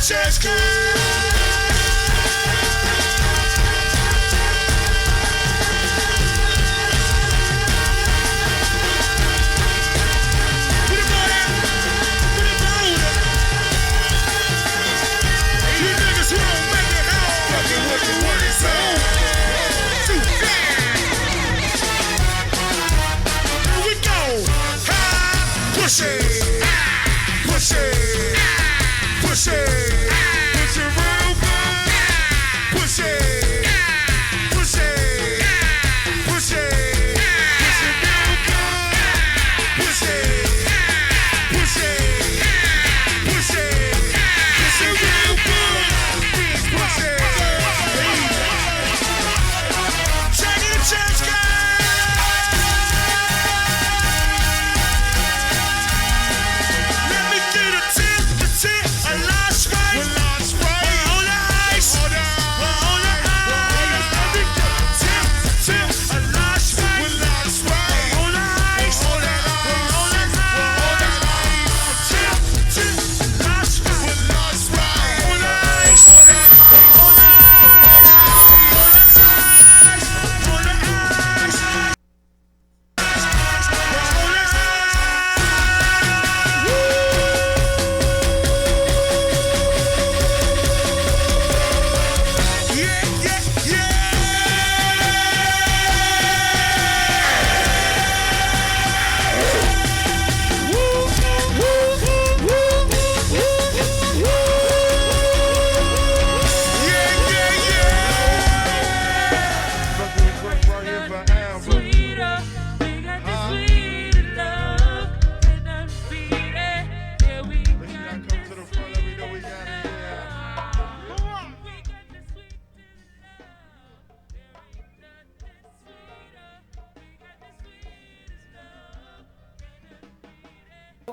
church girl. Push it, push it, push it, push it real good. Push it, push it, push it, push it real good. Push it, push it, push it, push it real good. Push it. Check it, church guys.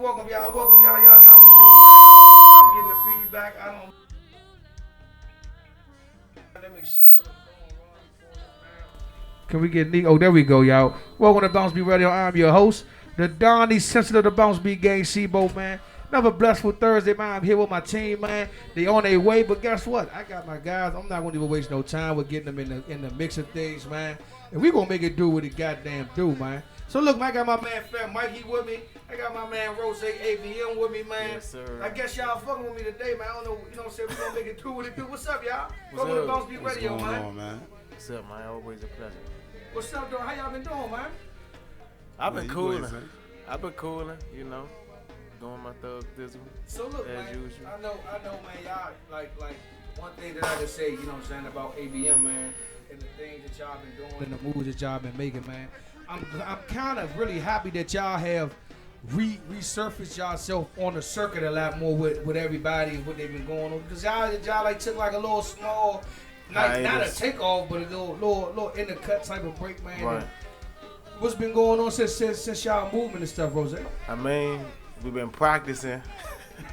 Welcome y'all. Y'all know how we do, man. I'm getting the feedback. I don't. Let me see what I'm going on. Can we get Nick? Oh, there we go, y'all. Welcome to BounceBeat Radio. I'm your host, the Donnie Sensitive, the BounceBeat Gang, Seaboat, man. Another blessful Thursday, man. I'm here with my team, man. They on their way, but guess what? I got my guys. I'm not going to even waste no time with getting them in the mix of things, man. And we going to make it do what it goddamn do, man. So look, man, I got my man Fat Mikey with me. I got my man Rozay ABM with me, man. Yes, sir. I guess y'all fucking with me today, man. I don't know, you know what I'm saying? We gonna make it do what it do. What's up, y'all? Welcome to BounceBeat Radio, What's going man. on, man? What's up, man? Always a pleasure. What's up, though? How y'all been doing, man? I've been cooling. I've been cooling, you know, doing my thug thizzle. So look, as man, usual. I know, man, y'all, like one thing that I can say, you know what I'm saying, about ABM, man, and the things that y'all been doing and the moves that y'all been making, man. I'm kind of really happy that y'all have resurfaced yourself on the circuit a lot more with everybody and what they've been going on. Because y'all like took like a little small, like not a takeoff, but a little in the cut type of break, man. Right. What's been going on since y'all movement and stuff, Rozay? I mean, we've been practicing.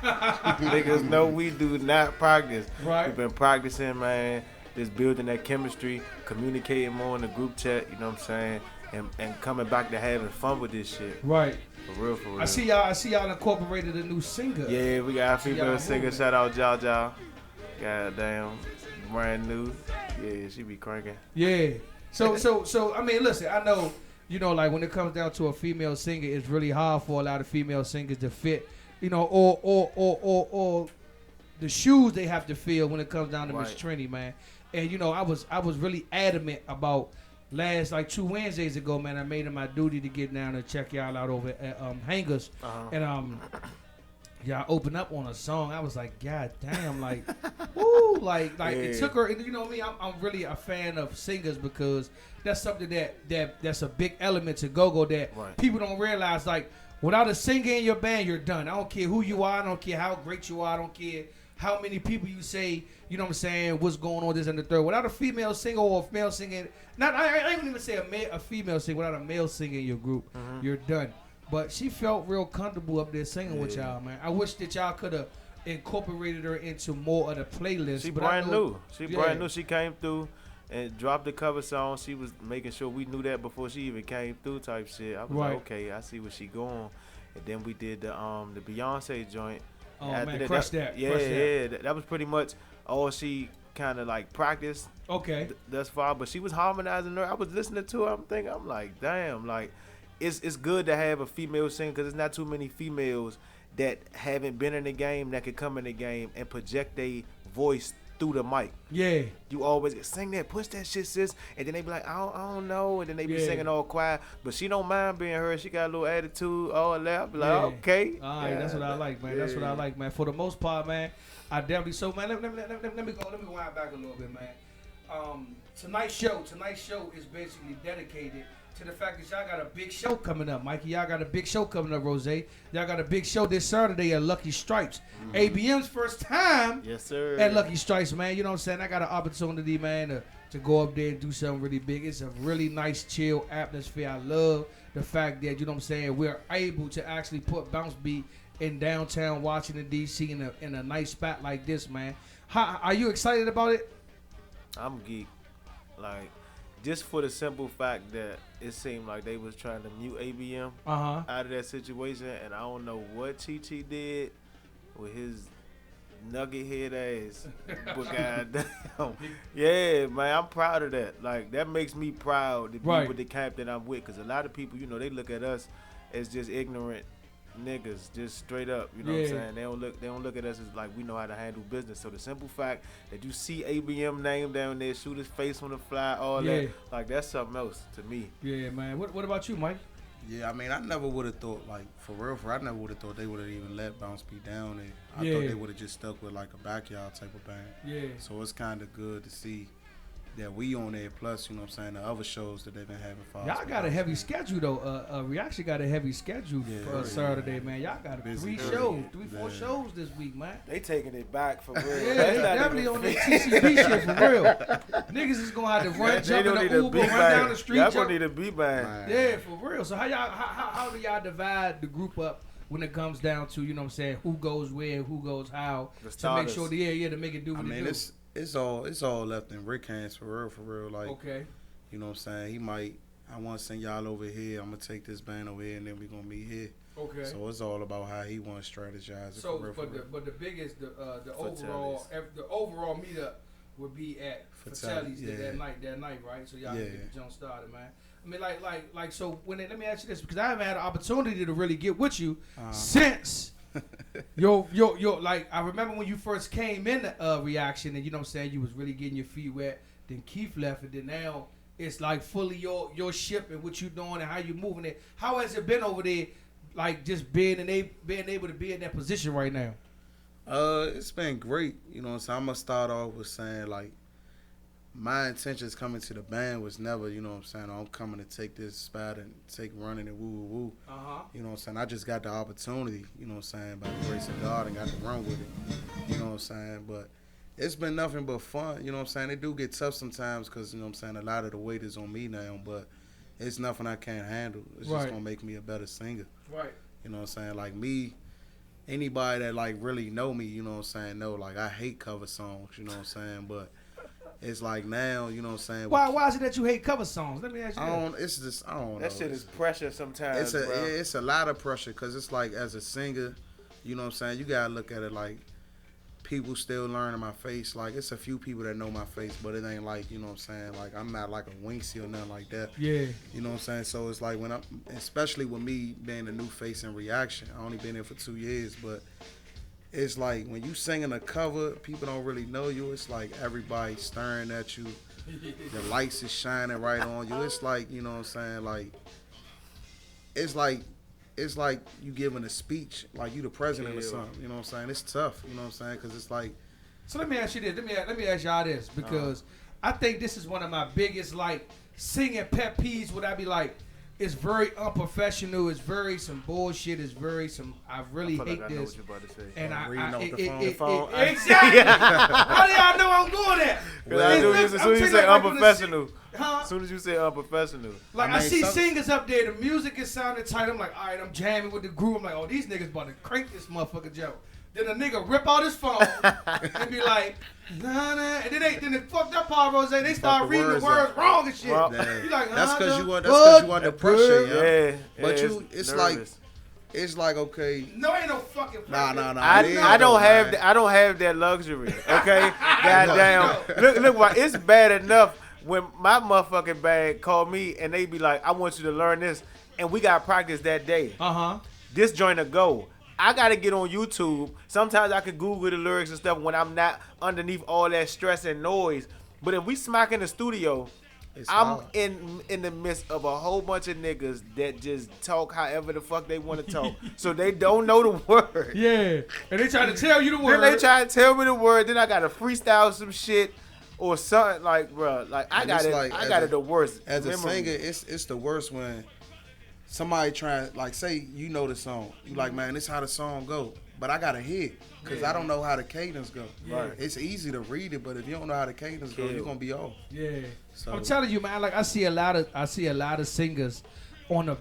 Niggas know we do not practice. Right. We've been practicing, man. Just building that chemistry, communicating more in the group chat, you know what I'm saying? And coming back to having fun with this shit. Right. For real, for real. I see y'all incorporated a new singer. Yeah, we got a female singer. moving. Shout out Jaja. Goddamn, brand new. Yeah, she be cranking. Yeah. So I mean, listen, I know, you know, like when it comes down to a female singer, it's really hard for a lot of female singers to fit, you know, or the shoes they have to fill when it comes down to Miss Trini, man. And you know, I was really adamant about last like 2 Wednesdays ago, man. I made it my duty to get down and check y'all out over at Hangers, and y'all open up on a song. I was like, God damn, like, woo, like yeah. It took her. You know me, I'm really a fan of singers because that's something that's a big element to go that people don't realize. Like, without a singer in your band, you're done. I don't care who you are. I don't care how great you are. I don't care how many people you say, you know what I'm saying, what's going on, this and the third. Without a female singer or a male singer, I ain't even say a female singer, without a male singer in your group, you're done. But she felt real comfortable up there singing with y'all, man. I wish that y'all could have incorporated her into more of the playlist. She brand new. Brand new. She came through and dropped the cover song. She was making sure we knew that before she even came through type shit. I was like, okay, I see where she going. And then we did the Beyonce joint. Oh man, crush that. That was pretty much all she kind of like practiced. Okay. Thus far, but she was harmonizing her. I was listening to her. I'm like, damn, like it's good to have a female singer because there's not too many females that haven't been in the game that could come in the game and project their voice through the mic. Yeah. You always sing that, push that shit, sis. And then they be like, I don't know. And then they be singing all quiet. But she don't mind being heard. She got a little attitude, all that. I be like, okay. All right, that's what I like, man. That's what I like, man. For the most part, man, I definitely, so, man, let me wind back a little bit, man. Tonight's show is basically dedicated to the fact that y'all got a big show coming up. Mikey, y'all got a big show coming up, Rozay. Y'all got a big show this Saturday at Lucky Stripes. ABM's first time at Lucky Stripes, man. You know what I'm saying? I got an opportunity, man, to go up there and do something really big. It's a really nice, chill atmosphere. I love the fact that, you know what I'm saying, we're able to actually put BounceBeat in downtown Washington, D.C. in a nice spot like this, man. Are you excited about it? I'm geek. Like, just for the simple fact that it seemed like they was trying to mute ABM out of that situation, and I don't know what Chi did with his nugget head ass. But goddamn, yeah, man, I'm proud of that. Like, that makes me proud to be with the camp that I'm with, because a lot of people, you know, they look at us as just ignorant niggas, just straight up, you know what I'm saying? They don't look at us as like we know how to handle business. So the simple fact that you see ABM name down there, shoot his face on the fly, all that, like that's something else to me. Yeah, man. What about you, Mike? Yeah, I mean, I never would have thought, like, for real, I never would have thought they would have even let BounceBeat down there. I thought they would have just stuck with like a backyard type of band. Yeah. So it's kind of good to see that we on there, plus, you know what I'm saying, the other shows that they've been having for us. Y'all got a heavy schedule, though. We actually got a heavy schedule for Saturday, man. Y'all got 4 shows this week, man. They taking it back for real. Yeah, they definitely on that TCB shit for real. Niggas is going to have to run, jump in the Uber, run down the street. Y'all going to need a beat band. Yeah, for real. So how do y'all divide the group up when it comes down to, you know what I'm saying, who goes where, who goes how, to make sure, to make it do what it do? It's all left in Rick hands for real. Like, you know what I'm saying? I want to send y'all over here. I'm going to take this band over here, and then we're going to meet here. Okay. So it's all about how he wants to strategize. So, but the biggest, the overall meetup would be at Fratelli's that night, right? So y'all can get the jump started, man. I mean, like, so let me ask you this, because I haven't had an opportunity to really get with you since. Yo, like, I remember when you first came in the reaction, and you know what I'm saying, you was really getting your feet wet. Then Keith left, and then now it's like fully your ship and what you doing and how you moving it. How has it been over there, like just being able to be in that position right now? It's been great. You know what I'm saying? I'm gonna start off with saying, like, my intentions coming to the band was never, you know what I'm saying, I'm coming to take this spot and take running and woo. You know what I'm saying? I just got the opportunity, you know what I'm saying, by the grace of God, and got to run with it. You know what I'm saying? But it's been nothing but fun. You know what I'm saying? It do get tough sometimes because, you know what I'm saying, a lot of the weight is on me now, but it's nothing I can't handle. It's just going to make me a better singer. Right. You know what I'm saying? Like me, anybody that, like, really know me, you know what I'm saying, know, like, I hate cover songs, you know what I'm saying, but it's like now, you know what I'm saying. Why is it that you hate cover songs? Let me ask you. I don't know. That shit is pressure sometimes. It's a lot of pressure because it's like, as a singer, you know what I'm saying, you gotta look at it like people still learning my face. Like, it's a few people that know my face, but it ain't like, you know what I'm saying, like, I'm not like a Winksy or nothing like that. Yeah. You know what I'm saying? So it's like especially with me being a new face in reaction, I only been here for 2 years, but it's like when you singing a cover, people don't really know you. It's like everybody staring at you. The lights is shining right on you. It's like, you know what I'm saying, like, it's like you giving a speech, like you the president or something. You know what I'm saying? It's tough. You know what I'm saying? Because it's like. So let me ask you this. Let me ask y'all this, because I think this is one of my biggest, like, singing pet peeves. Would I be like? It's very unprofessional. It's very some bullshit. It's very some. I really hate this. Know what you're about to say. And the phone. Exactly. How do y'all know I'm going there? As soon as you say unprofessional. As soon as you say unprofessional. Like, I see singers up there. The music is sounding tight. I'm like, all right, I'm jamming with the groove. I'm like, oh, these niggas about to crank this motherfucker joke. Then a nigga rip out his phone and be like, nah, and then the fucked up part, Rozay, they start reading the words wrong and shit. You like, that's because you under pressure, yeah. But it's nervous. it's like, okay. No, ain't no fucking. Nah. I don't have that luxury. Okay, goddamn. Look, it's bad enough when my motherfucking bag called me and they be like, "I want you to learn this," and we got practice that day. This joint a go. I gotta get on YouTube. Sometimes I can Google the lyrics and stuff when I'm not underneath all that stress and noise. But if we smack in the studio, I'm in the midst of a whole bunch of niggas that just talk however the fuck they want to talk. So they don't know the word. Yeah. And they try to tell you the word. Then they try to tell me the word. Then I gotta freestyle some shit or something like, bro. Like I got it the worst. As a singer, it's the worst when somebody trying, like, say you know the song. You like, man, this how the song go. But I got to hit because I don't know how the cadence go. Right. It's easy to read it, but if you don't know how the cadence go, you're gonna be off. Yeah. So I'm telling you, man. Like I see a lot of singers on the.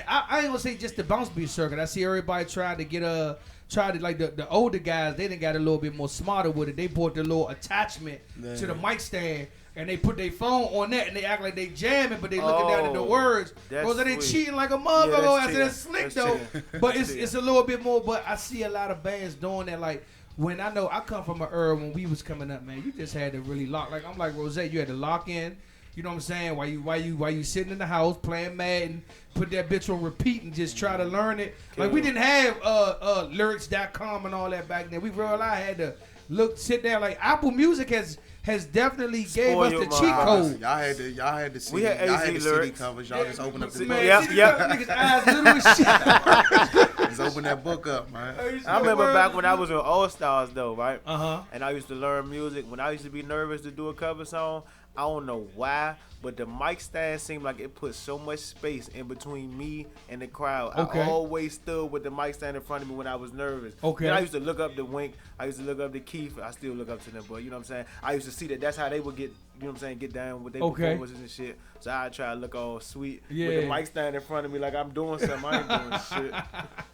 I ain't gonna say just the BounceBeat circuit. I see everybody trying to get like the older guys. They done got a little bit more smarter with it. They bought the little attachment to the mic stand. And they put their phone on that and they act like they jamming, but they looking down at the words. Rozay, they cheating like a motherfucker. I said that's slick though. But it's a little bit more. But I see a lot of bands doing that. Like when I come from an era when we was coming up, man, you just had to really lock. Like I'm like Rozay, you had to lock in. You know what I'm saying? While you sitting in the house playing Madden, put that bitch on repeat and just try to learn it. Like we didn't have lyrics.com and all that back then. We realized I had to sit down. Like Apple Music has definitely gave us the cheat code. Y'all had to see. We had the CD lyrics. covers. Y'all just open up the book. Niggas eyes little as shit. Just open that book up, man. I remember back when I was in All Stars though, right? And I used to learn music. When I used to be nervous to do a cover song, I don't know why, but the mic stand seemed like it put so much space in between me and the crowd. I always stood with the mic stand in front of me when I was nervous. Then I used to look up to Wink. I used to look up to Keith. I still look up to them, but you know what I'm saying? I used to see that's how they would get, you know what I'm saying, get down with their performances and shit. So I try to look all sweet with the mic stand in front of me like I'm doing something. I ain't doing shit.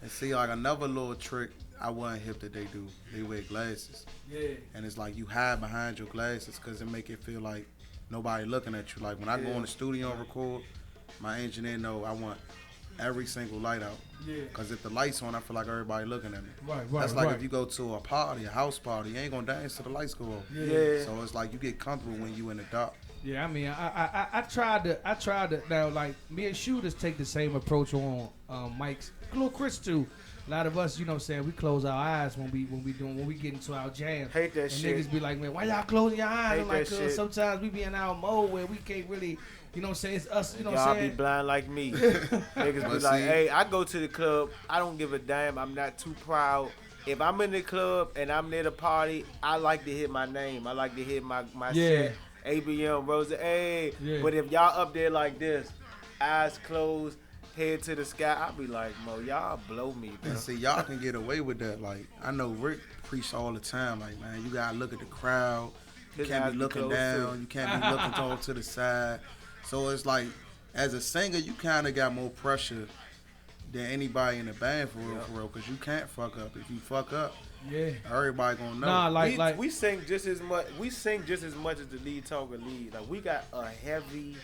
And see, like another little trick I wasn't hip that they do. They wear glasses. Yeah. And it's like you hide behind your glasses because it make it feel like nobody looking at you. Like when I go in the studio and record, my engineer know I want every single light out. Yeah. Because if the light's on, I feel like everybody looking at me. Right. That's like if you go to a party, a house party, you ain't gonna dance till the lights go off. Yeah. So it's like you get comfortable when you in the dark. Yeah, I mean, I tried to now, like me and Shooters take the same approach on mics. Little Chris too. A lot of us, you know what I'm saying, we close our eyes when we get into our jams. Hate that and shit. Niggas be like, man, why y'all closing your eyes? I'm like, sometimes we be in our mode where we can't really, you know what I'm saying, it's us, you know what I'm saying? Y'all be blind like me. Niggas be like, hey, I go to the club, I don't give a damn, I'm not too proud. If I'm in the club and I'm near the party, I like to hit my name. I like to hit my set. ABM, Rozay, hey. Yeah. But if y'all up there like this, eyes closed, head to the sky, I'll be like, Mo, y'all blow me, bro. And see, y'all can get away with that. Like, I know Rick preached all the time, like, man, you gotta look at the crowd. You can't be looking down. You can't be looking off to the side. So it's like, as a singer, you kind of got more pressure than anybody in the band for real, because you can't fuck up. If you fuck up, everybody gonna know. Nah, we sing just as much. We sing just as much as the lead talker lead. Like, we got a heavy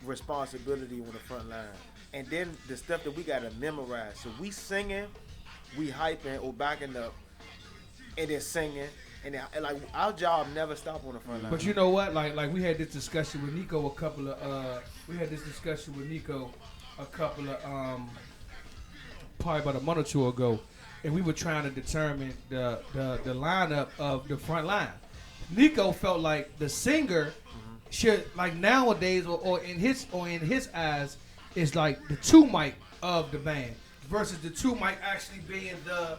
responsibility on the front line. And then the stuff that we gotta memorize. So we singing, we hyping or backing up, and then singing, and like our job never stop on the front line. But you know what? Like we had this discussion with Nico probably about a month or two ago, and we were trying to determine the lineup of the front line. Nico felt like the singer should, like nowadays or in his eyes, is like the two mic of the band versus the two mic actually being the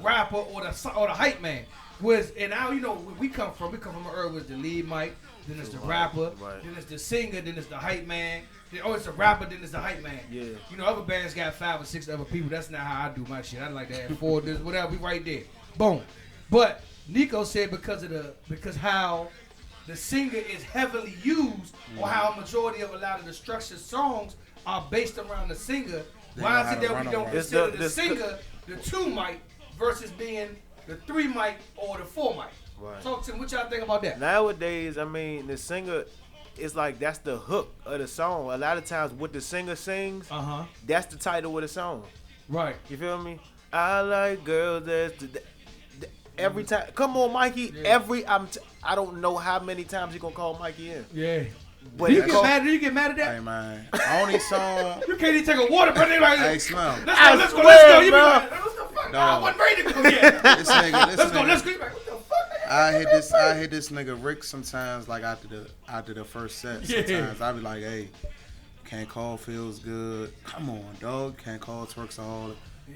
rapper or the hype man. Whereas, and now, you know, where we come from an era with the lead mic, then it's the rapper, then it's the singer, then it's the hype man. Then, it's the rapper, then it's the hype man. Yeah. You know, other bands got 5 or 6 other people. That's not how I do my shit. I like to have 4, this, whatever. We right there. Boom. But Nico said because how the singer is heavily used, or how a majority of a lot of the structured songs are based around the singer. Why is it that we don't consider the singer the 2 mic versus being the 3 mic or the 4 mic? Right. Talk to me. What y'all think about that? Nowadays, I mean, the singer, it's like that's the hook of the song. A lot of times what the singer sings, that's the title of the song. Right. You feel me? I like girls that's every time. Come on, Mikey. Yeah. I don't know how many times you gonna call Mikey in. Yeah. But do you get mad at that? Hey man, only song. You can't even take a water, but they like. Hey, Slim. Let's go. You be like, what the fuck? No. I wasn't ready to go yet. This nigga. Let's go. Let's go. You like, what the fuck? I hit this nigga Rick sometimes, like after the first set. Sometimes I be like, hey, can't call feels good. Come on, dog. Can't call twerks all.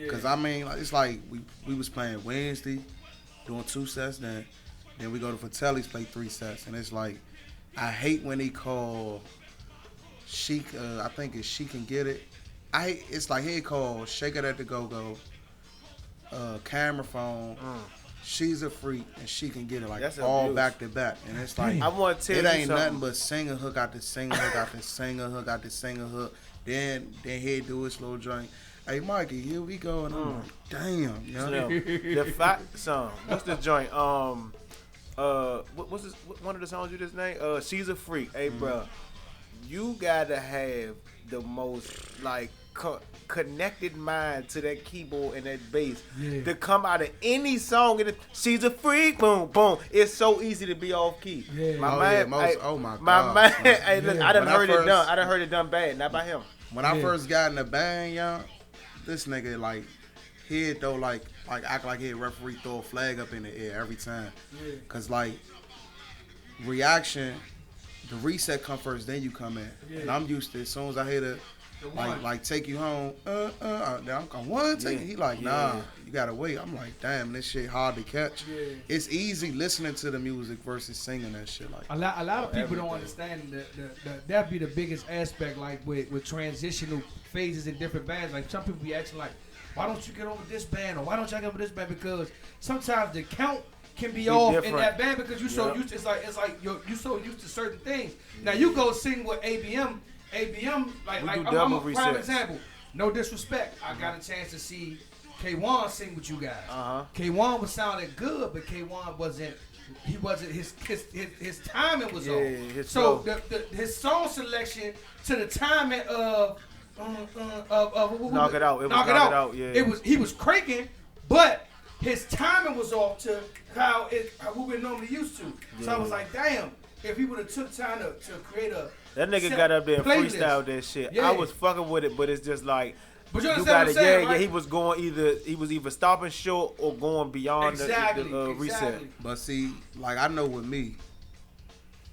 Cause I mean, it's like we was playing Wednesday, doing 2 sets, then we go to Fratelli's, play 3 sets, and it's like. I hate when he call She. I think it's She Can Get It. It's like he call Shake It at the Go Go, Camera Phone. She's a Freak and She Can Get It, like that's all abuse. Back to back, and it's like I want to tell it you ain't something. nothing but singer hook out the singer hook out the singer hook out the singer hook. Then he do his little joint. Hey Mikey, here we go, and I'm like, damn, you know? The fact song. What's the joint? What's this? One of the songs you just named? She's a Freak. Hey, bro, you gotta have the most like connected mind to that keyboard and that bass to come out of any song. She's a freak. Boom, boom. It's so easy to be off key. Yeah. My man. Oh my god. My man. Hey, look, I done heard it done. I done heard it done bad. Not by him. When I first got in the band, y'all, this nigga like he'd throw like act like he'd referee throw a flag up in the air every time. Yeah. Cause like reaction, the reset come first, then you come in. Yeah. And I'm used to as soon as I hear like take you home, then I'm going one take. He like, nah, you gotta wait. I'm like, damn, this shit hard to catch. Yeah. It's easy listening to the music versus singing that shit. Like a lot of people don't understand that be the biggest aspect, like with transitional phases in different bands. Like some people be asking like, why don't you get on with this band or why don't you get on with this band? Because sometimes the count can be off different. In that band because you so used to, it's like you so used to certain things. Now you go sing with ABM, like I'm a prime example. No disrespect. I got a chance to see K1 sing with you guys. K1 was sounding good, but K1 wasn't. He wasn't. His timing was off. So his song selection to the timing of knock it out. Yeah. He was cranking, but his timing was off to how we were normally used to. Yeah. So I was like, damn, if he would have took time to create a that nigga got up there and freestyled that shit. Yeah. I was fucking with it, but it's just like but you understand what I'm saying, right? He was either stopping short or going beyond the reset. But see, like I know with me,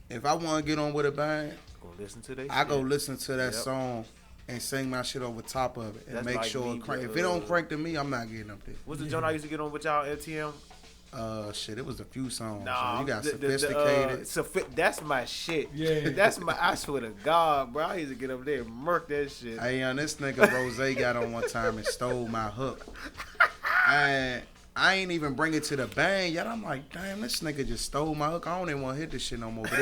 if I want to get on with a band, go listen to that song and sing my shit over top of it and make like sure it crank. If it don't crank to me, I'm not getting up there. What's the joint I used to get on with y'all LTM? Shit, it was a few songs. Nah, you got Sophisticated. That's my shit. Yeah. I swear to God, bro. I used to get up there and murk that shit. Hey, this nigga Rozay got on one time and stole my hook. And I ain't even bring it to the band yet. I'm like, damn, this nigga just stole my hook. I don't even want to hit this shit no more. But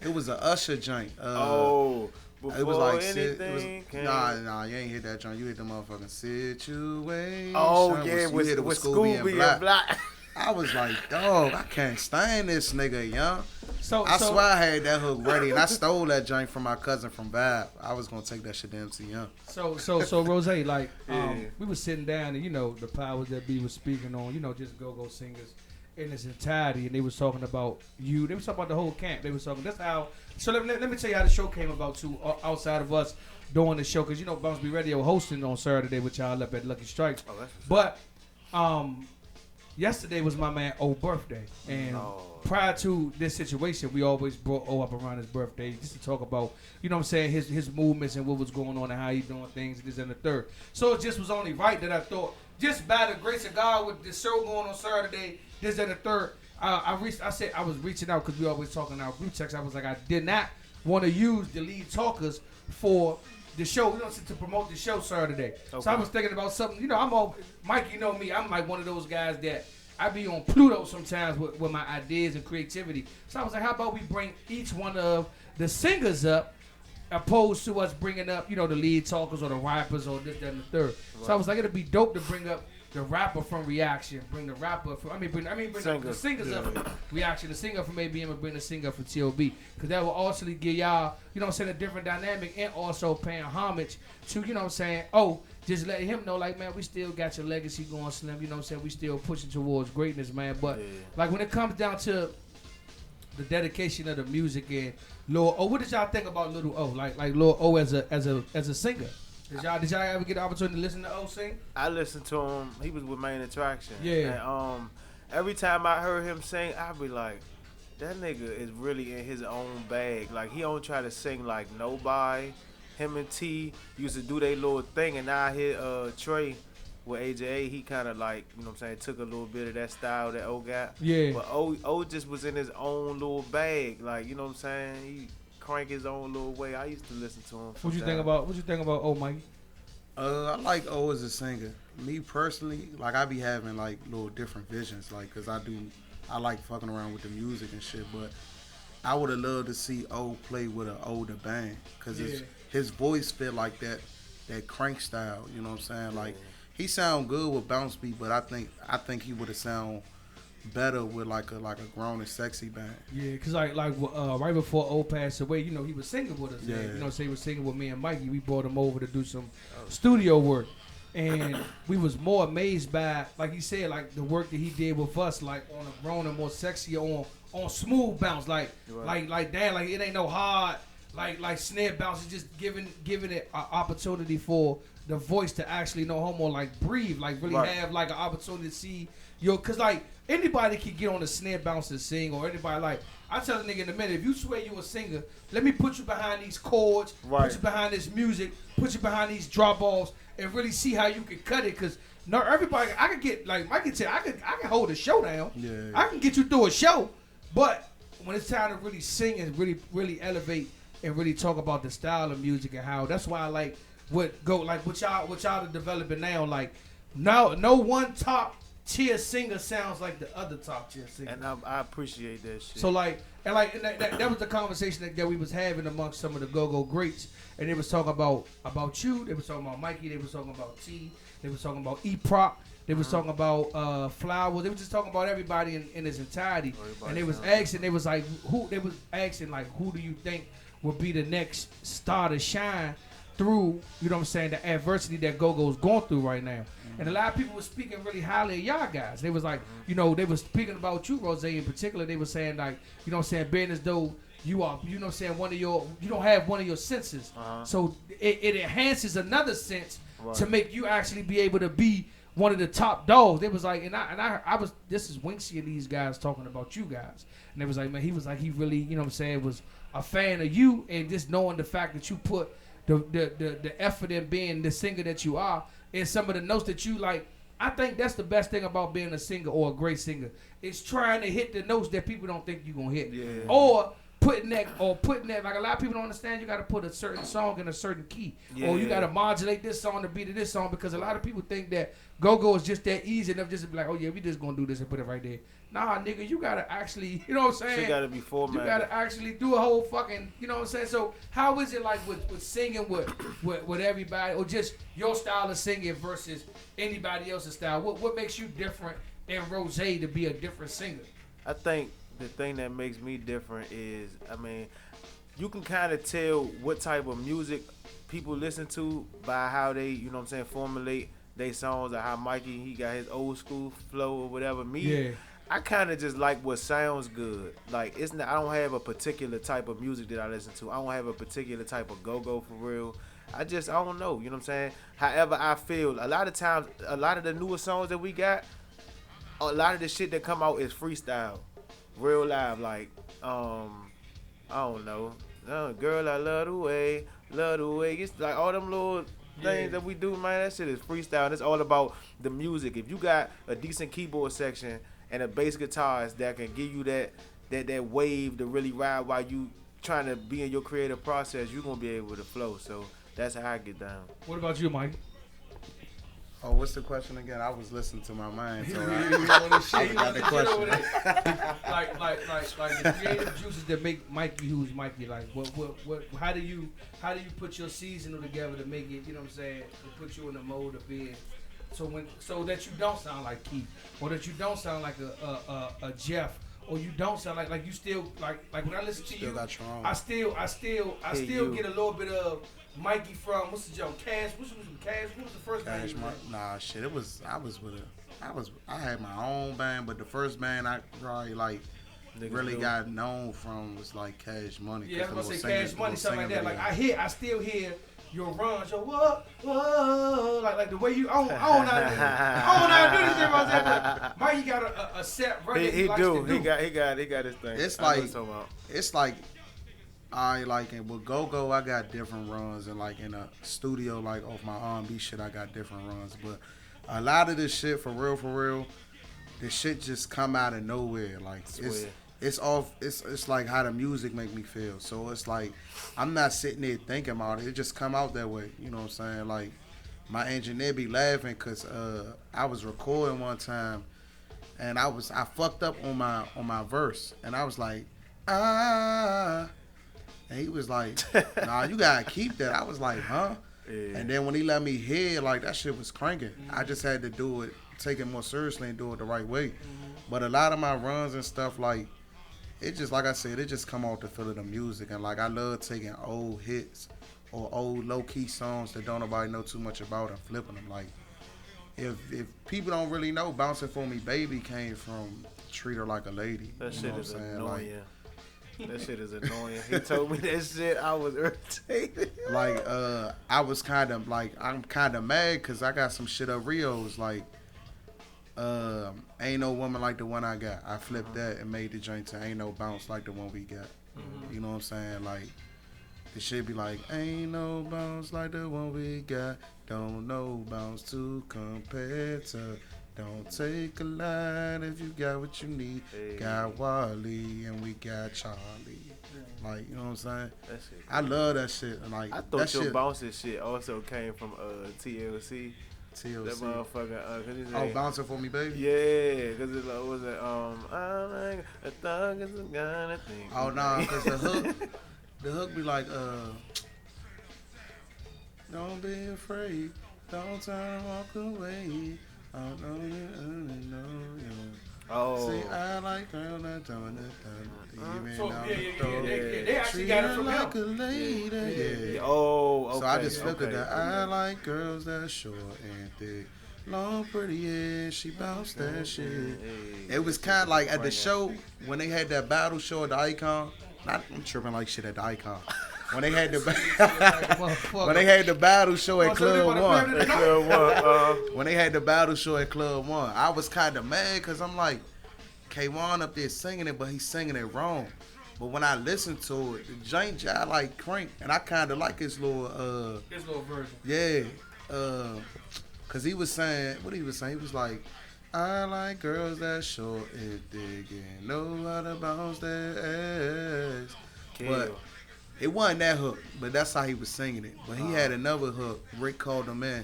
it was a Usher joint. Before it was like anything nah, you ain't hit that joint. You hit the motherfucking Situation. Oh yeah, with Scooby and Black. I was like, dog, I can't stand this nigga, young. I swear I had that hook ready, and I stole that joint from my cousin from Vibe. I was gonna take that shit to MC Young. So Rozay, like, we was sitting down, and the powers that be was speaking on, just go singers in its entirety, and they was talking about you. They was talking about the whole camp. They was talking. That's how. So let me tell you how the show came about too. Outside of us doing the show, because BounceBeat Radio hosting on Saturday with y'all up at Lucky Strikes. But yesterday was my man O's birthday, and prior to this situation, we always brought O up around his birthday just to talk about, his movements and what was going on and how he doing things and this and the third. So it just was only right that I thought, just by the grace of God, with the show going on Saturday, this and the third, I said I was reaching out because we always talking in our group text. I was like, I did not want to use the lead talkers for the show, to promote the show Saturday. Okay. So I was thinking about something. Mikey, me. I'm like one of those guys that I be on Pluto sometimes with my ideas and creativity. So I was like, how about we bring each one of the singers up, opposed to us bringing up, the lead talkers or the rappers or this, that, and the third. Right. So I was like, it'd be dope to bring up the rapper from Reaction, bring the rapper from bring the singers up from Reaction, the singer from ABM, and bring the singer from TOB, because that will also give y'all, you know what I'm saying, a different dynamic, and also paying homage to, you know what I'm saying, just letting him know, like, man, we still got your legacy going, Slim, you know what I'm saying, we still pushing towards greatness, man. But like when it comes down to the dedication of the music and Lil O, what did y'all think about Little O? Like Lil O as a singer? Did y'all ever get the opportunity to listen to O sing? I listened to him. He was with Main Attraction. Yeah. And every time I heard him sing, I'd be like, that nigga is really in his own bag. Like, he don't try to sing like nobody. Him and T used to do their little thing, and now I hear Trey with AJA, he kind of like, you know what I'm saying, took a little bit of that style that O got. Yeah. But O just was in his own little bag. Like, you know what I'm saying? He crank his own little way. I used to listen to him. What you think about O, Mikey? I like O as a singer. Me personally, like, I be having like little different visions, like, cause I like fucking around with the music and shit. But I would have loved to see O play with an older band, cause his voice fit like that crank style. You know what I'm saying? Like, he sound good with BounceBeat, but I think he would have sound better with like a grown and sexy band. Yeah, cause like right before O passed away, you know, he was singing with us. Yeah. Man. You know, so he was singing with me and Mikey. We brought him over to do some studio work, and we was more amazed by, like he said, like the work that he did with us, like on a grown and more sexy, on smooth bounce, like damn, like it ain't no hard, like snare bounce. It's just giving it an opportunity for the voice to actually know homo, like breathe, like really have like an opportunity to see cause like anybody can get on the snare bounce and sing, or anybody, like I tell a nigga in a minute, if you swear you a singer, let me put you behind these chords, put you behind this music, put you behind these drop offs, and really see how you can cut it. Cause no, everybody, I could get, like Mikey said, I can hold a show down. Yeah. I can get you through a show, but when it's time to really sing and really elevate and really talk about the style of music and how, that's why I like what y'all are developing now. Like, no one top tier singer sounds like the other top tier singer. And I appreciate that shit. So like that was the conversation that we was having amongst some of the go-go greats, and they was talking about you, they was talking about Mikey, they was talking about T, they was talking about E-Prop, they was talking about Flowers, they was just talking about everybody in its entirety. And they was asking who do you think will be the next star to shine through, you know what I'm saying, the adversity that Go-Go's going through right now. And a lot of people were speaking really highly of y'all guys. They was like, you know, they was speaking about you, Rozay, in particular. They was saying, like, you know what I'm saying, being as though you are, you know what I'm saying, you don't have one of your senses. So it enhances another sense to make you actually be able to be one of the top dogs. They was like, this is Winksy and these guys talking about you guys. And they was like, man, he was like, he really, you know what I'm saying, was a fan of you, and just knowing the fact that you put the effort in being the singer that you are, and some of the notes that you like. I think that's the best thing about being a singer or a great singer. It's trying to hit the notes that people don't think you're gonna hit. Yeah. Or putting that like a lot of people don't understand, you gotta put a certain song in a certain key. Yeah. Or you gotta modulate this song to beat of this song, because a lot of people think that go-go is just that easy enough just to be like, oh yeah, we just gonna do this and put it right there. Nah, nigga, you gotta actually, you know what I'm saying? Shit gotta be formatted. You gotta actually do a whole fucking, you know what I'm saying? So how is it like with singing with everybody, or just your style of singing versus anybody else's style? What makes you different than Rozay to be a different singer? I think the thing that makes me different is, I mean, you can kind of tell what type of music people listen to by how they, you know what I'm saying, formulate their songs, or how Mikey, he got his old school flow or whatever. Me, I kind of just like what sounds good. Like, it's not, I don't have a particular type of music that I listen to. I don't have a particular type of go-go for real. I don't know, you know what I'm saying? However I feel, a lot of times, a lot of the newer songs that we got, a lot of the shit that come out is freestyle. Real live, like, I don't know. Girl, I love the way. It's like all them little things that we do, man, that shit is freestyle. And it's all about the music. If you got a decent keyboard section and a bass guitarist that can give you that wave to really ride while you trying to be in your creative process, you're going to be able to flow. So that's how I get down. What about you, Mike? Oh, what's the question again? I was listening to my mind, so I got the question. like the creative juices that make Mikey who's Mikey. Like, what? How do you put your seasonal together to make it? You know what I'm saying? To put you in the mode of being so that you don't sound like Keith, or that you don't sound like a Jeff, or you don't sound like you still like when I listen to you, I still get a little bit of Mikey from what's the joke? Cash. What was the first band? Nah, shit. I had my own band, but the first band I probably like really got known from was like Cash Money. Yeah, I was gonna say Cash Money, something like that. Like I still hear your runs, your whoa, like the way you. I don't know how to do this shit, but Mikey got a set right. He do. He got his thing. It's like I like it with Go-Go. I got different runs, and like in a studio, like off my R&B shit, I got different runs. But a lot of this shit, for real, this shit just come out of nowhere. Like it's like how the music make me feel. So it's like I'm not sitting there thinking about it. It just come out that way. You know what I'm saying? Like my engineer be laughing because I was recording one time and I fucked up on my verse and I was like and he was like, nah, you gotta keep that. I was like, huh? Yeah. And then when he let me hear, like that shit was cranking. I just had to do it, take it more seriously and do it the right way. But a lot of my runs and stuff, like, it just, like I said, it just come off the feel of the music. And like I love taking old hits or old low-key songs that don't nobody know too much about and flipping them. Like, if people don't really know, Bouncing For Me Baby came from Treat Her Like a Lady. That shit is annoying. That shit is annoying. He told me that shit. I was irritated. Like, I was kind of like, I'm kind of mad because I got some shit of Rio's. Like, Ain't No Woman Like the One I Got. I flipped that and made the joint to Ain't No Bounce Like the One We Got. You know what I'm saying? Like, the shit be like, ain't no bounce like the one we got. Don't no bounce to compare to. Don't take a line if you got what you need. Hey. Got Wally and we got Charlie. Like, you know what I'm saying? I love that shit. And like, I thought your bouncing shit also came from TLC. TLC. That motherfucker. Bouncing For Me Baby? Yeah, because it was I'm like a thug is a kind of thing. Oh, no, because the hook be like, don't be afraid. Don't turn and walk away. Oh. See, I like girl that done it. So, they actually got it from like a lady. Yeah. Oh, okay. So I just flipped it. I like girls that short and thick. Long, pretty hair, she bounced that shit. It was kind of like at the show, when they had that battle show at the Icon. I'm tripping like shit at the Icon. When they had the battle show at Club One. When they had the battle show at Club One, I was kind of mad because I'm like, K1 up there singing it, but he's singing it wrong. But when I listened to it, the jank I like crank, and I kind of like his little version. Yeah, cause he was saying what he was saying. He was like, I like girls that short and thick and know how to bounce their ass. But it wasn't that hook, but that's how he was singing it. But he had another hook. Rick called him in.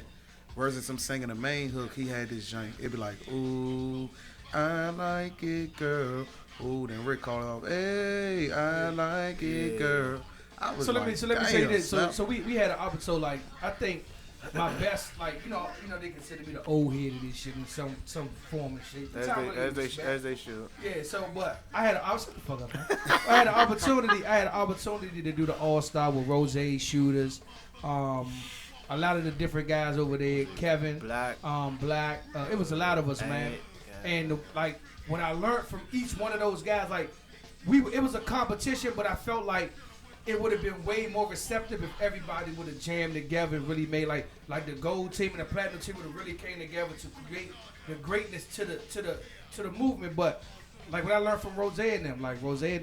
Versus him singing the main hook, he had this jank. It'd be like, ooh, I like it, girl. Ooh, then Rick called off, hey, I like it, girl. I was let me say this. So we had an opportunity. So like, I think my best, like, you know, they consider me the old head of this shit in some form and shit. As they should. Yeah. So, but I was shut the fuck up, man. I had an opportunity to do the All-Star with Rozay, Shooters, a lot of the different guys over there, Kevin, Black. It was a lot of us, man. And like when I learned from each one of those guys, like it was a competition, but I felt like it would have been way more receptive if everybody would have jammed together and really made like the gold team and the platinum team would have really came together to create the greatness to the movement. But like what I learned from Rozay and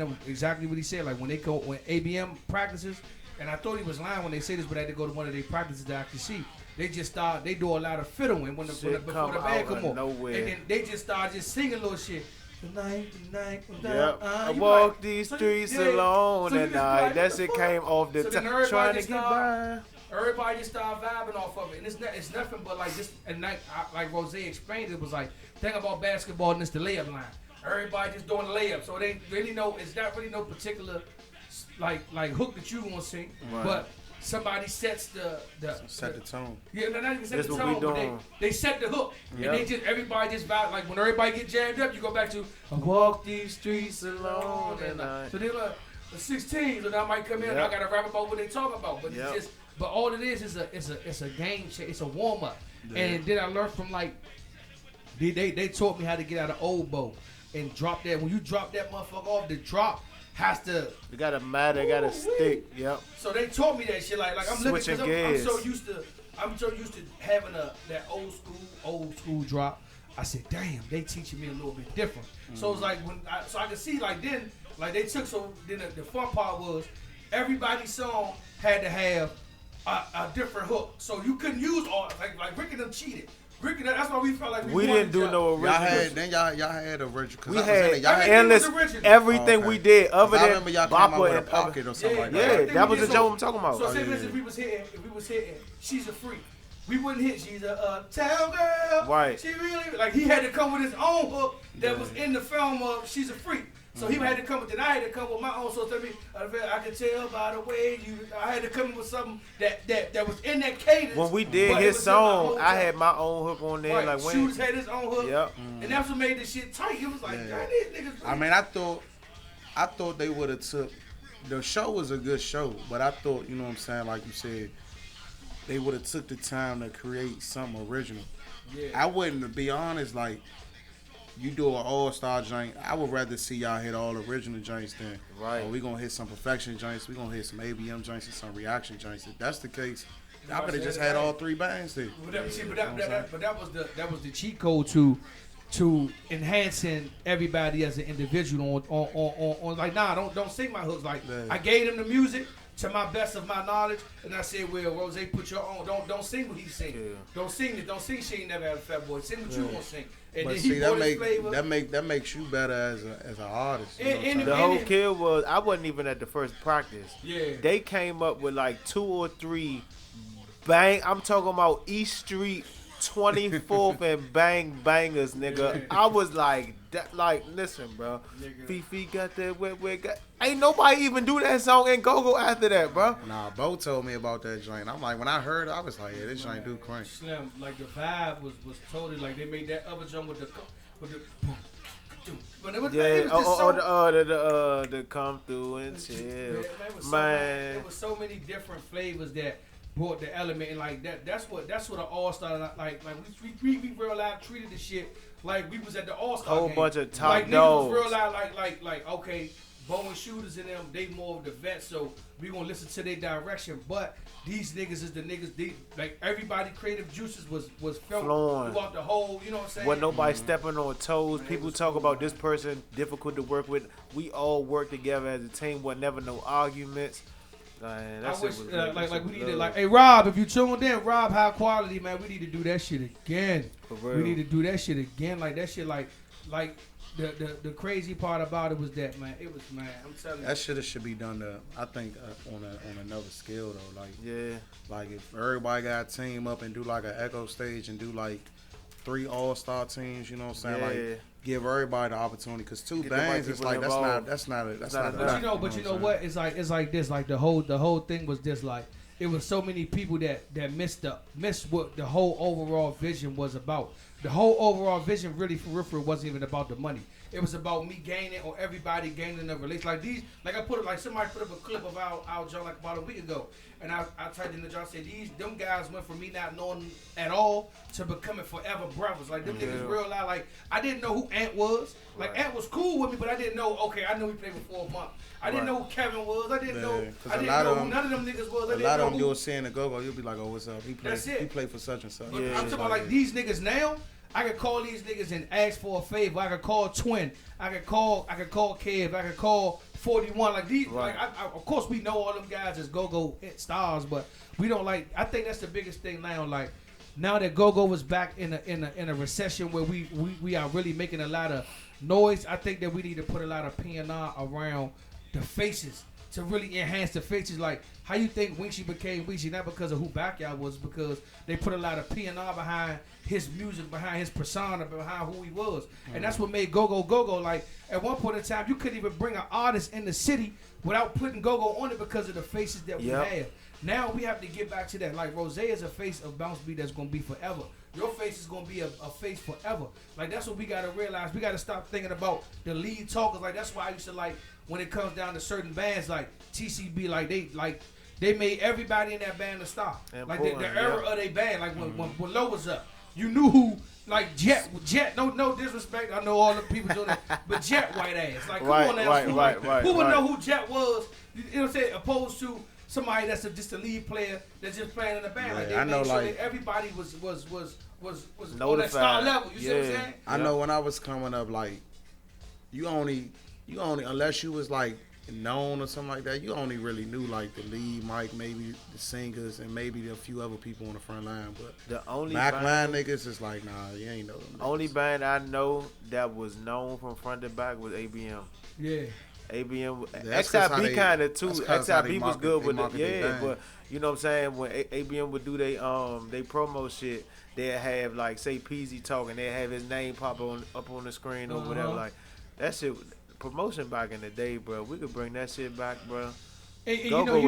them, exactly what he said. Like when ABM practices, and I thought he was lying when they say this, but I had to go to one of their practices to actually see. They do a lot of fiddling before the band come on, and then they just start singing little shit. Tonight. Yep. I walk these streets alone at night. That shit came off the top. Trying to get by. Everybody just started vibing off of it, and it's nothing but like just and like Rozay explained, it was like thing about basketball and it's the layup line. Everybody just doing the layup, so they really know it's not really no particular like hook that you want to sing, right. But somebody sets the tone. Yeah, not even set That's the what we tone, but doing. they set the hook. Yep. And everybody just vibe. Like when everybody get jammed up, you go back to I walk these streets alone. So they're like the 16, so that might come in. Yep. And I gotta rap about what they talking about, but Yep. but all it is a game change. It's a warm up. Yeah. And then I learned from like they taught me how to get out of oboe and drop that. When you drop that motherfucker off, the drop has to. You gotta matter, it gotta stick. Yep. So they taught me that shit. Like I'm looking because I'm so used to having that old school drop. I said, damn, they teaching me a little bit different. So it's like so I can see like then they took then the fun part was everybody's song had to have a different hook. So you couldn't use all like Rick and them cheated. Rick, that's why we felt like we didn't do no original. Y'all had original. We had endless everything we did other than I remember y'all came out with a pocket or something like that. Yeah, that was the joke I'm talking about. So say if we was hitting, she's a freak. We wouldn't hit. She's a tell girl. Right. She really like he had to come with his own hook that was in the film of She's a Freak. So he had to come with it. I had to come with my own. So tell me, I could tell by the way I had to come with something that was in that cadence. When we did his song, I had my own hook on there. Right. Like when Shooters had his own hook. Yep. And that's what made the shit tight. It was like, God, these niggas. I mean, I thought they would have took. The show was a good show, but I thought, you know what I'm saying, like you said, they would have took the time to create something original. Yeah. I wouldn't, to be honest, like, you do an all-star joint, I would rather see y'all hit all original joints than, right. We gonna hit some perfection joints, we gonna hit some ABM joints and some reaction joints. If that's the case, I could have just had all three bands there. But that was the cheat code to enhancing everybody as an individual on like, nah, don't sing my hooks. Like, I gave them the music to my best of my knowledge, and I said, well, Rozay, put your own. Don't sing what he sing. Yeah. Don't sing it. Don't sing She Ain't Never Had a Fat Boy. Sing what you want to sing. And but then see, he that makes you better as an artist. The whole kill was, I wasn't even at the first practice. Yeah. They came up with like 2 or 3 bang. I'm talking about East Street 24th and bang bangers, nigga. Yeah. I was like, listen, bro. Nigga. Fifi got that wet. Ain't nobody even do that song in Go-Go after that, bro. Nah, Bo told me about that joint. I'm like, when I heard it, I was like, yeah, this joint do crank. Slim, like the vibe was totally like they made that other joint with the but it was, the come through and chill. Man, there was so many different flavors that brought the element, and like that's what an all-star like we real life treated the shit like we was at the all-star whole game. Bunch of top like dogs. Niggas was real life like okay, Bo and Shooters and them, they more of the vets, so we gonna listen to their direction. But these niggas is the niggas, like everybody creative juices was felt throughout the whole, you know what I'm saying? Wasn't nobody stepping on toes. Man, people talk about this person difficult to work with. We all work together as a team. Was never no arguments. Man, I wish like we need to like, hey Rob, if you tuned in, Rob, high quality, man, we need to do that shit again. For real. We need to do that shit again. Like that shit, like the crazy part about it was that, man, it was, man, I'm telling you, that shit should be done I think on another scale though. Like, yeah, like if everybody got a team up and do like an echo stage and do like 3 all-star teams, you know what I'm saying? Yeah. Like, give everybody the opportunity, because 2 bands is like that's not enough. But you know what? It's like this. Like the whole thing was just like, it was so many people that missed what the whole overall vision was about. The whole overall vision really for real wasn't even about the money. It was about me gaining or everybody gaining a relation. Like these, like somebody put up a clip of our John like about a week ago, and I typed in the John, said them guys went from me not knowing at all to becoming forever brothers. Like them niggas real loud. Like I didn't know who Ant was. Like Ant was cool with me, but I didn't know. Okay, I knew he played for 4 months. I didn't know who Kevin was. I didn't know. I didn't know who none of them niggas was. A lot of them you'll see in the go-go, you'll be like, oh, what's up? He played for such and such. But I'm talking about like these niggas now. I could call these niggas and ask for a favor. I could call Twin. I could call Kev. I could call 41. Like these, like of course we know all them guys as go-go stars, but we don't like. I think that's the biggest thing now. Like now that go-go was back in a recession where we are really making a lot of noise. I think that we need to put a lot of P&R around the faces to really enhance the features. Like, how you think Wincy became Wincy? Not because of who Backyard was, because they put a lot of P&R behind his music, behind his persona, behind who he was. And that's what made Go-Go Go-Go. Like, at one point in time, you couldn't even bring an artist in the city without putting Go-Go on it because of the faces that we have. Now we have to get back to that. Like, Rozay is a face of BounceBeat that's going to be forever. Your face is going to be a face forever. Like, that's what we got to realize. We got to stop thinking about the lead talkers. Like, that's why I used to like, when it comes down to certain bands like TCB, they made everybody in that band a star. Like the era of their band, like when Low was up, you knew who. Like Jet, no disrespect. I know all the people doing that, but Jet white ass. Like, come on now, who would know who Jet was? You know what I'm saying? Opposed to somebody that's just a lead player that's just playing in the band. Like, they made sure that everybody was on that star level. You see what I'm saying? I know when I was coming up, like you only unless you was like known or something like that, you only really knew like the lead, Mike, maybe the singers, and maybe a few other people on the front line. But the only backline niggas is like, nah, you ain't know them. Only band I know that was known from front to back was ABM. Yeah. ABM, XIB kind of too. XIB was good with it, but you know what I'm saying. When ABM would do they promo shit, they'd have like say Peasy talking, they'd have his name pop up on the screen or whatever. Like that shit, promotion back in the day, bro. We could bring that shit back, bro. And you know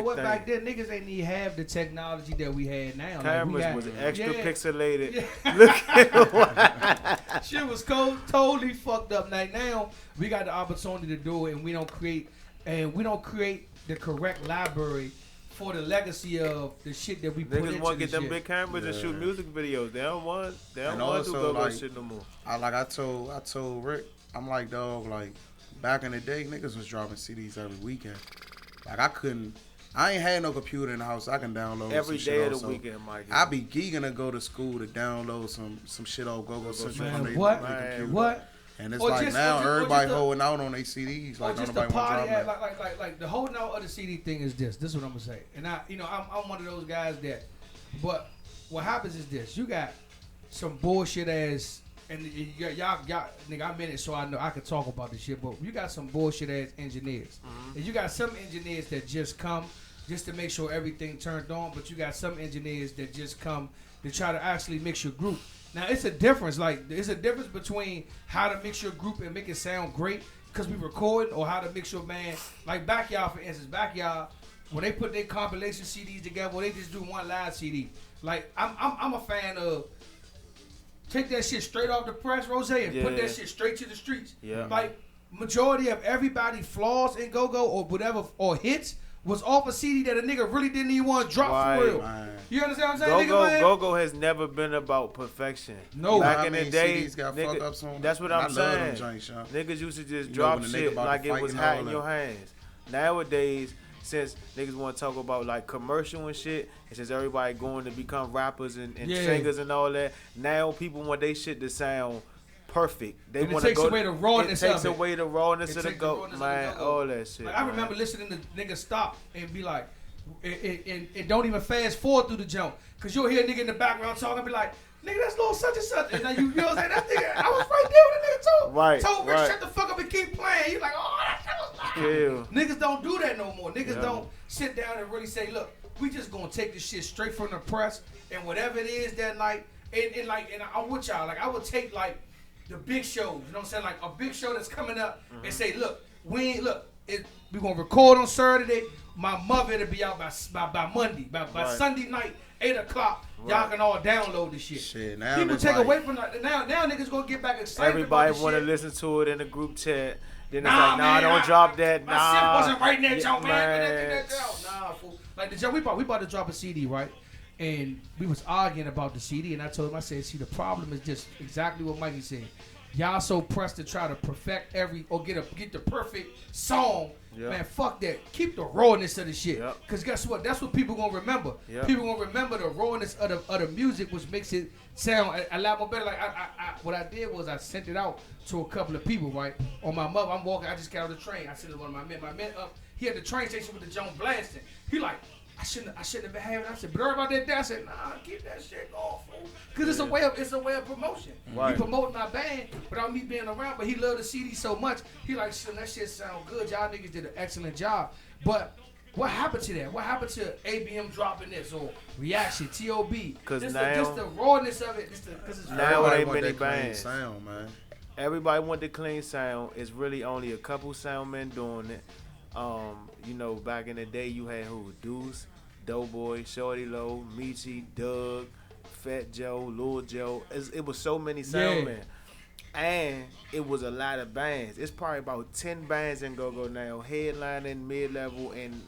what? Thing. Back then, niggas ain't even have the technology that we had now. Cameras like was extra pixelated. Yeah. Look at shit was totally fucked up. Now we got the opportunity to do it, and we don't create the correct library for the legacy of the shit that we put into. Niggas want to get them big cameras and shoot music videos. They don't want to go shit no more. I told Rick, I'm like, dog, like back in the day, niggas was dropping CDs every weekend. Like I ain't had no computer in the house. I can download every some day shit of the weekend, Mikey. I be geeking to go to school to download some shit on Go-Go. What? And it's like now everybody holding out on their CDs. Like just the party like the holding out of the CD thing is this. This is what I'm gonna say. And I'm one of those guys that. But what happens is this. You got some bullshit ass. And y'all, nigga, I'm in it, so I know I can talk about this shit. But you got some bullshit ass engineers, and you got some engineers that just come just to make sure everything turned on. But you got some engineers that just come to try to actually mix your group. Now it's a difference. Like there's a difference between how to mix your group and make it sound great because we recording, or how to mix your band. Like Backyard, for instance, Backyard when they put their compilation CDs together, they just do one live CD. Like I'm a fan of. Take that shit straight off the press, Rozay, and put that shit straight to the streets. Yeah. Like, majority of everybody flaws in Go-Go or whatever, or hits, was off a CD that a nigga really didn't even want to drop for real. Man. You understand what I'm saying, Go-Go has never been about perfection. No. Back in the day, nigga, that's what I'm saying. Niggas used to just drop shit like it was hot in your hands. Nowadays, since niggas want to talk about like commercial and shit, and since everybody going to become rappers and singers and all that, now people want they shit to sound perfect. They want to go. It takes away the rawness of it. It takes away the rawness of the go, man. All that shit. Like, I remember listening to niggas stop and be like, and don't even fast forward through the jump, cause you'll hear a nigga in the background talking and be like, nigga, that's little such and such. And now you know what I'm saying? That nigga, I was right there with the nigga told. Right. Told Rick, shut the fuck up and keep playing. You like, oh, that shit was loud. Niggas don't do that no more. Niggas don't sit down and really say, look, we just gonna take this shit straight from the press and whatever it is that night. And I'm with y'all. Like, I would take like the big shows, you know what I'm saying? Like a big show that's coming up and say, look, we gonna record on Saturday. My mother it'll be out by Monday, by Sunday night, 8 o'clock. Y'all can all download the shit. Now people take away from that. Now niggas gonna get back excited. Everybody want to listen to it in the group chat. Then it's like, nah, don't drop that. My shit wasn't right in that jump, man. Nah, fool. Like the jump, we about to drop a CD, right? And we was arguing about the CD, and I told him, I said, see, the problem is just exactly what Mikey said. Y'all so pressed to try to perfect get the perfect song. Yep. Man, fuck that. Keep the rawness of the shit. Yep. Cause guess what? That's what people gonna remember. Yep. People gonna remember the rawness of the music, which makes it sound a lot more better. Like what I did was I sent it out to a couple of people, right? On my mother, I'm walking, I just got on the train. I sent it to one of my men. My man up, he had the train station with the Jones blasting. He like, I shouldn't have been having. I said, but about that. I said, nah, keep that shit going, fool. Cause it's a way of promotion. Right. He promoting my band without me being around, but he loved the CD so mumuch. He like, son, that shit sound good. Y'all niggas did an excellent job. But what happened to that? What happened to ABM dropping this or Reaction, T.O.B.? Cause just the rawness of it. Cause it's now it ain't many bands. Sound, man. Everybody want the clean sound. It's really only a couple sound men doing it. You know, back in the day, you had who? Deuce, Doughboy, Shorty Low, Michi, Doug, Fat Joe, Lil Joe. It was so many sound men. And it was a lot of bands. It's probably about 10 bands in go-go now, headlining, mid-level, and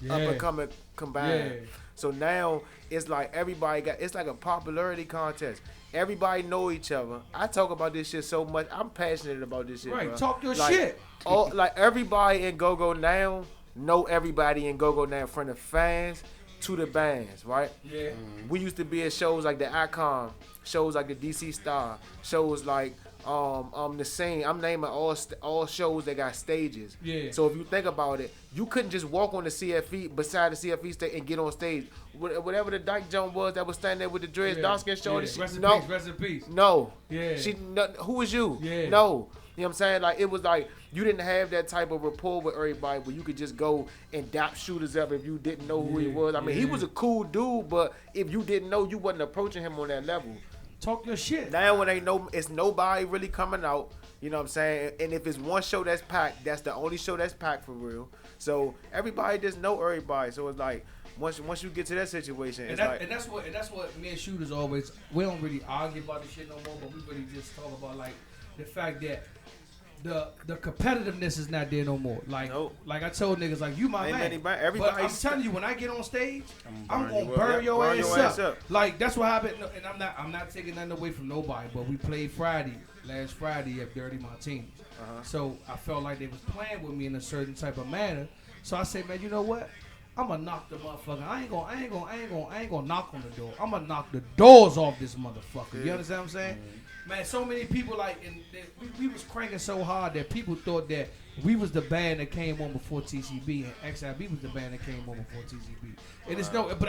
up-and-coming combined. Yeah. So now, it's like everybody it's like a popularity contest. Everybody know each other. I talk about this shit so much. I'm passionate about this shit, right, bro. Talk your shit. Like everybody in go-go now know everybody in go-go now, from the fans to the bands, right? Yeah. We used to be at shows like the Icon, shows like the DC Star, shows like the Scene. I'm naming all shows that got stages. Yeah. So if you think about it, you couldn't just walk on the CFE beside the CFE stage and get on stage. Whatever the dyke Joan was that was standing there with the dreads, dark skin shorty. Yeah. Rest in peace. No. Yeah. Who was you? Yeah. No. You know what I'm saying? Like, it was like you didn't have that type of rapport with everybody where you could just go and dap shooters up if you didn't know who he was. I mean, he was a cool dude, but if you didn't know, you wasn't approaching him on that level. Talk your shit. Now when it's nobody really coming out, you know what I'm saying? And if it's one show that's packed, that's the only show that's packed for real. So everybody just know everybody. So it's like once you get to that situation, and that's what me and shooters always, we don't really argue about this shit no more, but we really just talk about like the fact that the competitiveness is not there no more. Like like I told niggas, like, you my man. But I'm telling you, when I get on stage, I'm gonna burn your ass up. Like, that's what happened. And I'm not taking nothing away from nobody. But we played last Friday at Dirty Martinis. So I felt like they was playing with me in a certain type of manner. So I said, man, you know what? I'm gonna knock the motherfucker. I ain't gonna knock on the door. I'm gonna knock the doors off this motherfucker. You understand what I'm saying? Man, so many people, like, we was cranking so hard that people thought that we was the band that came on before TCB, and XIB was the band that came on before TCB. And it's but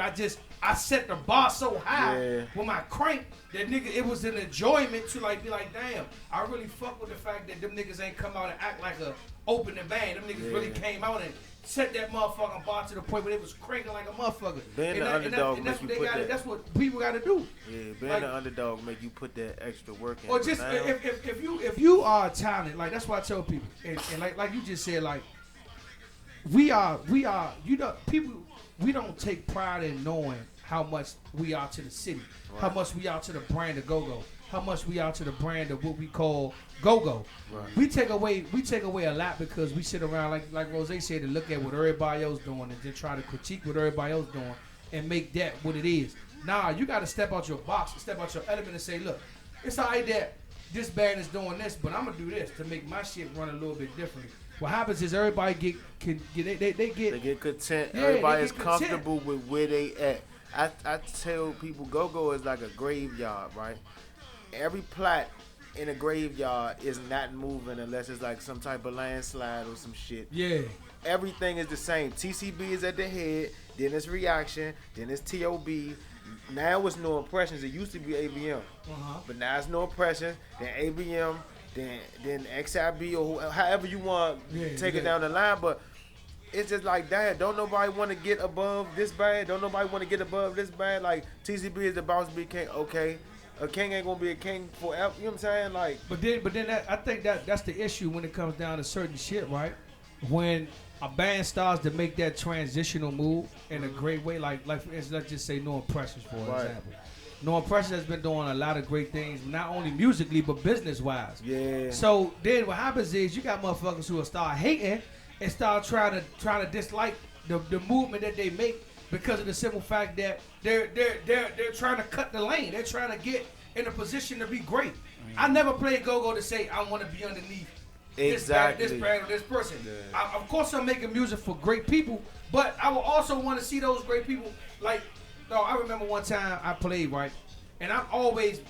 I set the bar so high with my crank that nigga, it was an enjoyment to like be like, damn, I really fuck with the fact that them niggas ain't come out and act like a opening band. Them niggas really came out and set that motherfucking bar to the point where it was cranking like a motherfucker. Being the underdog makes you put that. That's what people got to do. Yeah, being the underdog make you put that extra work in. Or just if you are talented, like, that's why I tell people, and like you just said, like, we are you know, people, we don't take pride in knowing how much we are to the city, how much we are to the brand of go-go, how much we are to the brand of what we call go-go. Right. We take away a lot because we sit around, like Rozay said, and look at what everybody else doing and then try to critique what everybody else doing and make that what it is. Nah, you got to step out your box, step out your element and say, look, it's all right that this band is doing this, but I'm gonna do this to make my shit run a little bit differently. What happens is everybody get content. Everybody is comfortable with where they at. I tell people go-go is like a graveyard, right? Every plot in a graveyard is not moving unless it's like some type of landslide or some shit. Yeah. Everything is the same. TCB is at the head, then it's Reaction, then it's T.O.B. Now it's No Impressions. It used to be ABM. But now it's No Impressions, then ABM, then XIB, or however you want to take it down the line. But it's just like that. Don't nobody want to get above this band. Don't nobody want to get above this band. Like, TCB is the BounceBeat king. Okay. A king ain't gonna be a king forever. You know what I'm saying? Like, but then I think that's the issue when it comes down to certain shit, right? When a band starts to make that transitional move in a great way, like let's just say No Impressions, for example. No Impressions has been doing a lot of great things, not only musically but business wise. Yeah. So then what happens is you got motherfuckers who will start hating and start trying to dislike the movement that they make, because of the simple fact that they're trying to cut the lane. They're trying to get in a position to be great. I never played go-go to say I want to be underneath this brand or this person. Yeah. Of course, I'm making music for great people, but I will also want to see those great people. Like, I remember one time I played, right, and I always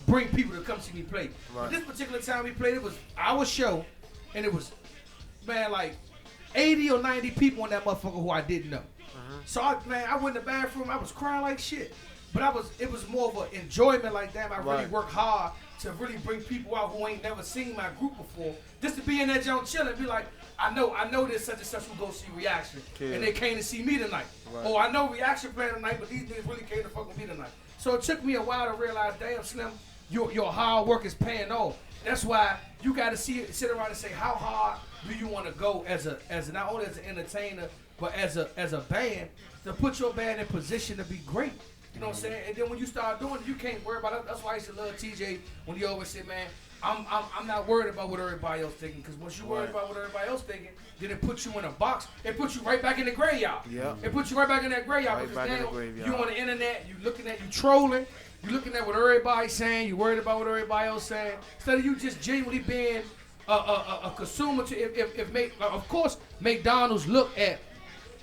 bring people to come see me play. Right. But this particular time we played, it was our show, and it was, man, like 80 or 90 people on that motherfucker who I didn't know. So I went in the bathroom. I was crying like shit. But it was more of an enjoyment. Like, damn, I really worked hard to really bring people out who ain't never seen my group before, just to be in that joint chilling, be like, I know there's such and such who go see Reaction, and they came to see me tonight. Right. Or I know Reaction playing tonight, but these niggas really came to fuck with me tonight. So it took me a while to realize, damn, Slim, your hard work is paying off. That's why you got to sit around and say, how hard do you want to go as not only as an entertainer, but as a band, to put your band in position to be great. You know what I'm saying? And then when you start doing it, you can't worry about it. That's why I used to love TJ when he always said, man, I'm not worried about what everybody else thinking, because once you worried about what everybody else thinking, then it puts you in a box. It puts you right back in the graveyard. Yeah. It puts you right back in that graveyard, because now you on the internet, you trolling, you looking at what everybody's saying, you worried about what everybody else saying, instead of you just genuinely being a consumer. Of course, McDonald's look at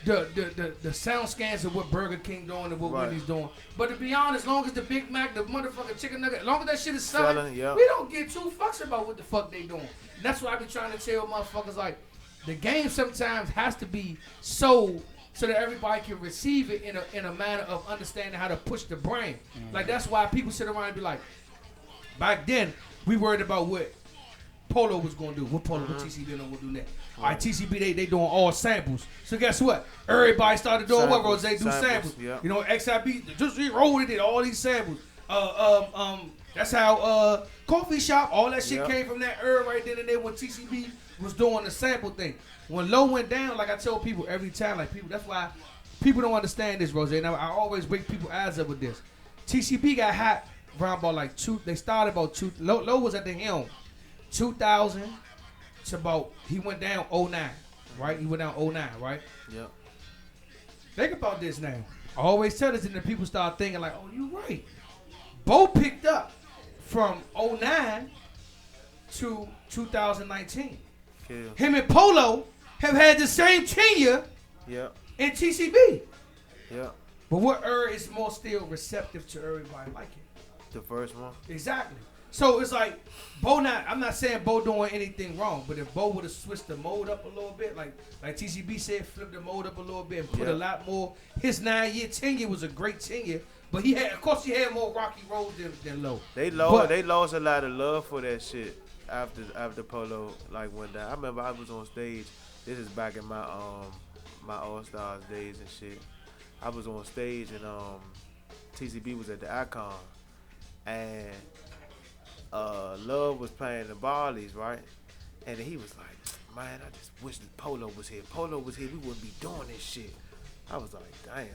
the sound scans of what Burger King doing and what Wendy's doing. But to be honest, as long as the Big Mac, the motherfucking chicken nugget, as long as that shit is selling, we don't give two fucks about what the fuck they doing. And that's what I be trying to tell motherfuckers, like, the game sometimes has to be sold so that everybody can receive it in a manner of understanding how to push the brain. Like, that's why people sit around and be like, back then, we worried about what Polo was going to do. What Polo, what TCB going to do next. All right, TCB, they doing all samples. So guess what? Everybody started doing what? Rozay do samples. Yep. You know, XIB, just rolled with it, all these samples. That's how Coffee Shop, all that shit came from that right then and there when TCB was doing the sample thing. When Low went down, like I tell people every time, like people, that's why people don't understand this, Rozay. Now, I always wake people's eyes up with this. TCB got hot around about like they started about two, Low was at the helm, 2000. About he went down 09, right? He went down 09, right? Yeah. Think about this now. I always tell this, and then people start thinking like, "Oh, you right." Bo picked up from 09 to 2019. Yeah. Him and Polo have had the same tenure. Yeah. In TCB. Yeah. But what is more still receptive to everybody like it? The first one. Exactly. So it's like, I'm not saying Bo doing anything wrong, but if Bo would have switched the mode up a little bit, like TCB said, flip the mode up a little bit and put a lot more. His 9-year tenure was a great tenure, but he had more rocky roads than Low. They lost a lot of love for that shit after Polo went down. I remember I was on stage. This is back in my All Stars days and shit. I was on stage and TCB was at the Icon, and Love was playing the Barleys, right? And he was like, man, I just wish that Polo was here. Polo was here, we wouldn't be doing this shit. I was like, damn.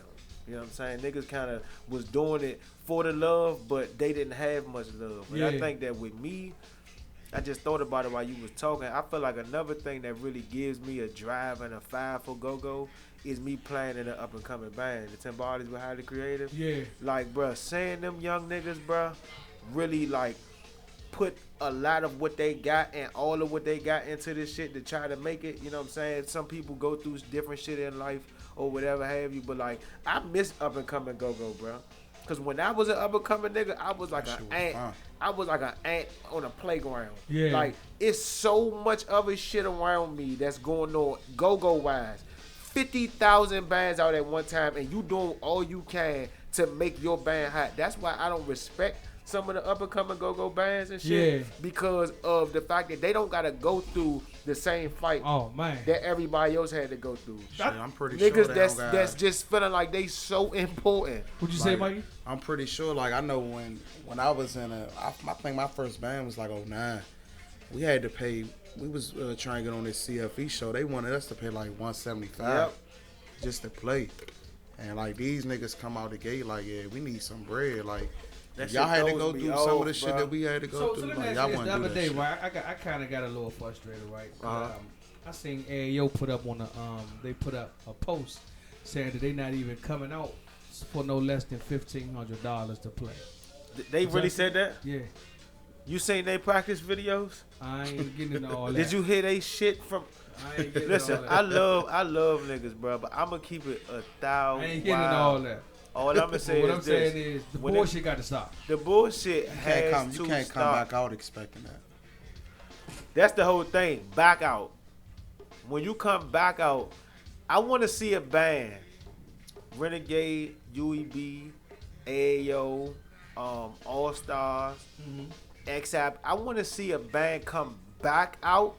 You know what I'm saying? Niggas kind of was doing it for the love, but they didn't have much love. But I think that with me, I just thought about it while you was talking. I feel like another thing that really gives me a drive and a fire for go-go is me playing in an up-and-coming band. The 10 Barleys were highly creative. Yeah. Like, bruh, seeing them young niggas, bruh, really, put a lot of what they got and all of what they got into this shit to try to make it. You know what I'm saying? Some people go through different shit in life or whatever have you, but I miss up and coming go-go, bro. Cause when I was an up and coming nigga, I was like an ant. I was like an ant on a playground. Yeah. It's so much other shit around me that's going on go-go wise. 50,000 bands out at one time, and you doing all you can to make your band hot. That's why I don't respect some of the up-and-coming go-go bands and shit because of the fact that they don't got to go through the same fight that everybody else had to go through. Shit, I'm pretty sure niggas that's just feeling like they so important. What'd you say, Mikey? I'm pretty sure, I know when I was in I think my first band was 09. We had to pay, we was trying to get on this CFE show. They wanted us to pay $175 just to play. And these niggas come out the gate we need some bread. Y'all had to go through some of the shit that we had to go through. So let me ask you this. The other day, right, I kind of got a little frustrated, right? I seen Ayo put up they put up a post saying that they not even coming out for no less than $1,500 to play. They really said that? Yeah. You seen they practice videos? I ain't getting into all that. Did you hear they shit from? I ain't getting Listen, all that. I love niggas, bro, but I'm gonna keep it 1,000. I ain't getting into all that. All I'm gonna say what is I'm saying is the bullshit got to stop. The bullshit has to stop. You can't come back out expecting that. That's the whole thing. Back out. When you come back out, I want to see a band Renegade, UEB, AAO, All Stars, XAP. I want to see a band come back out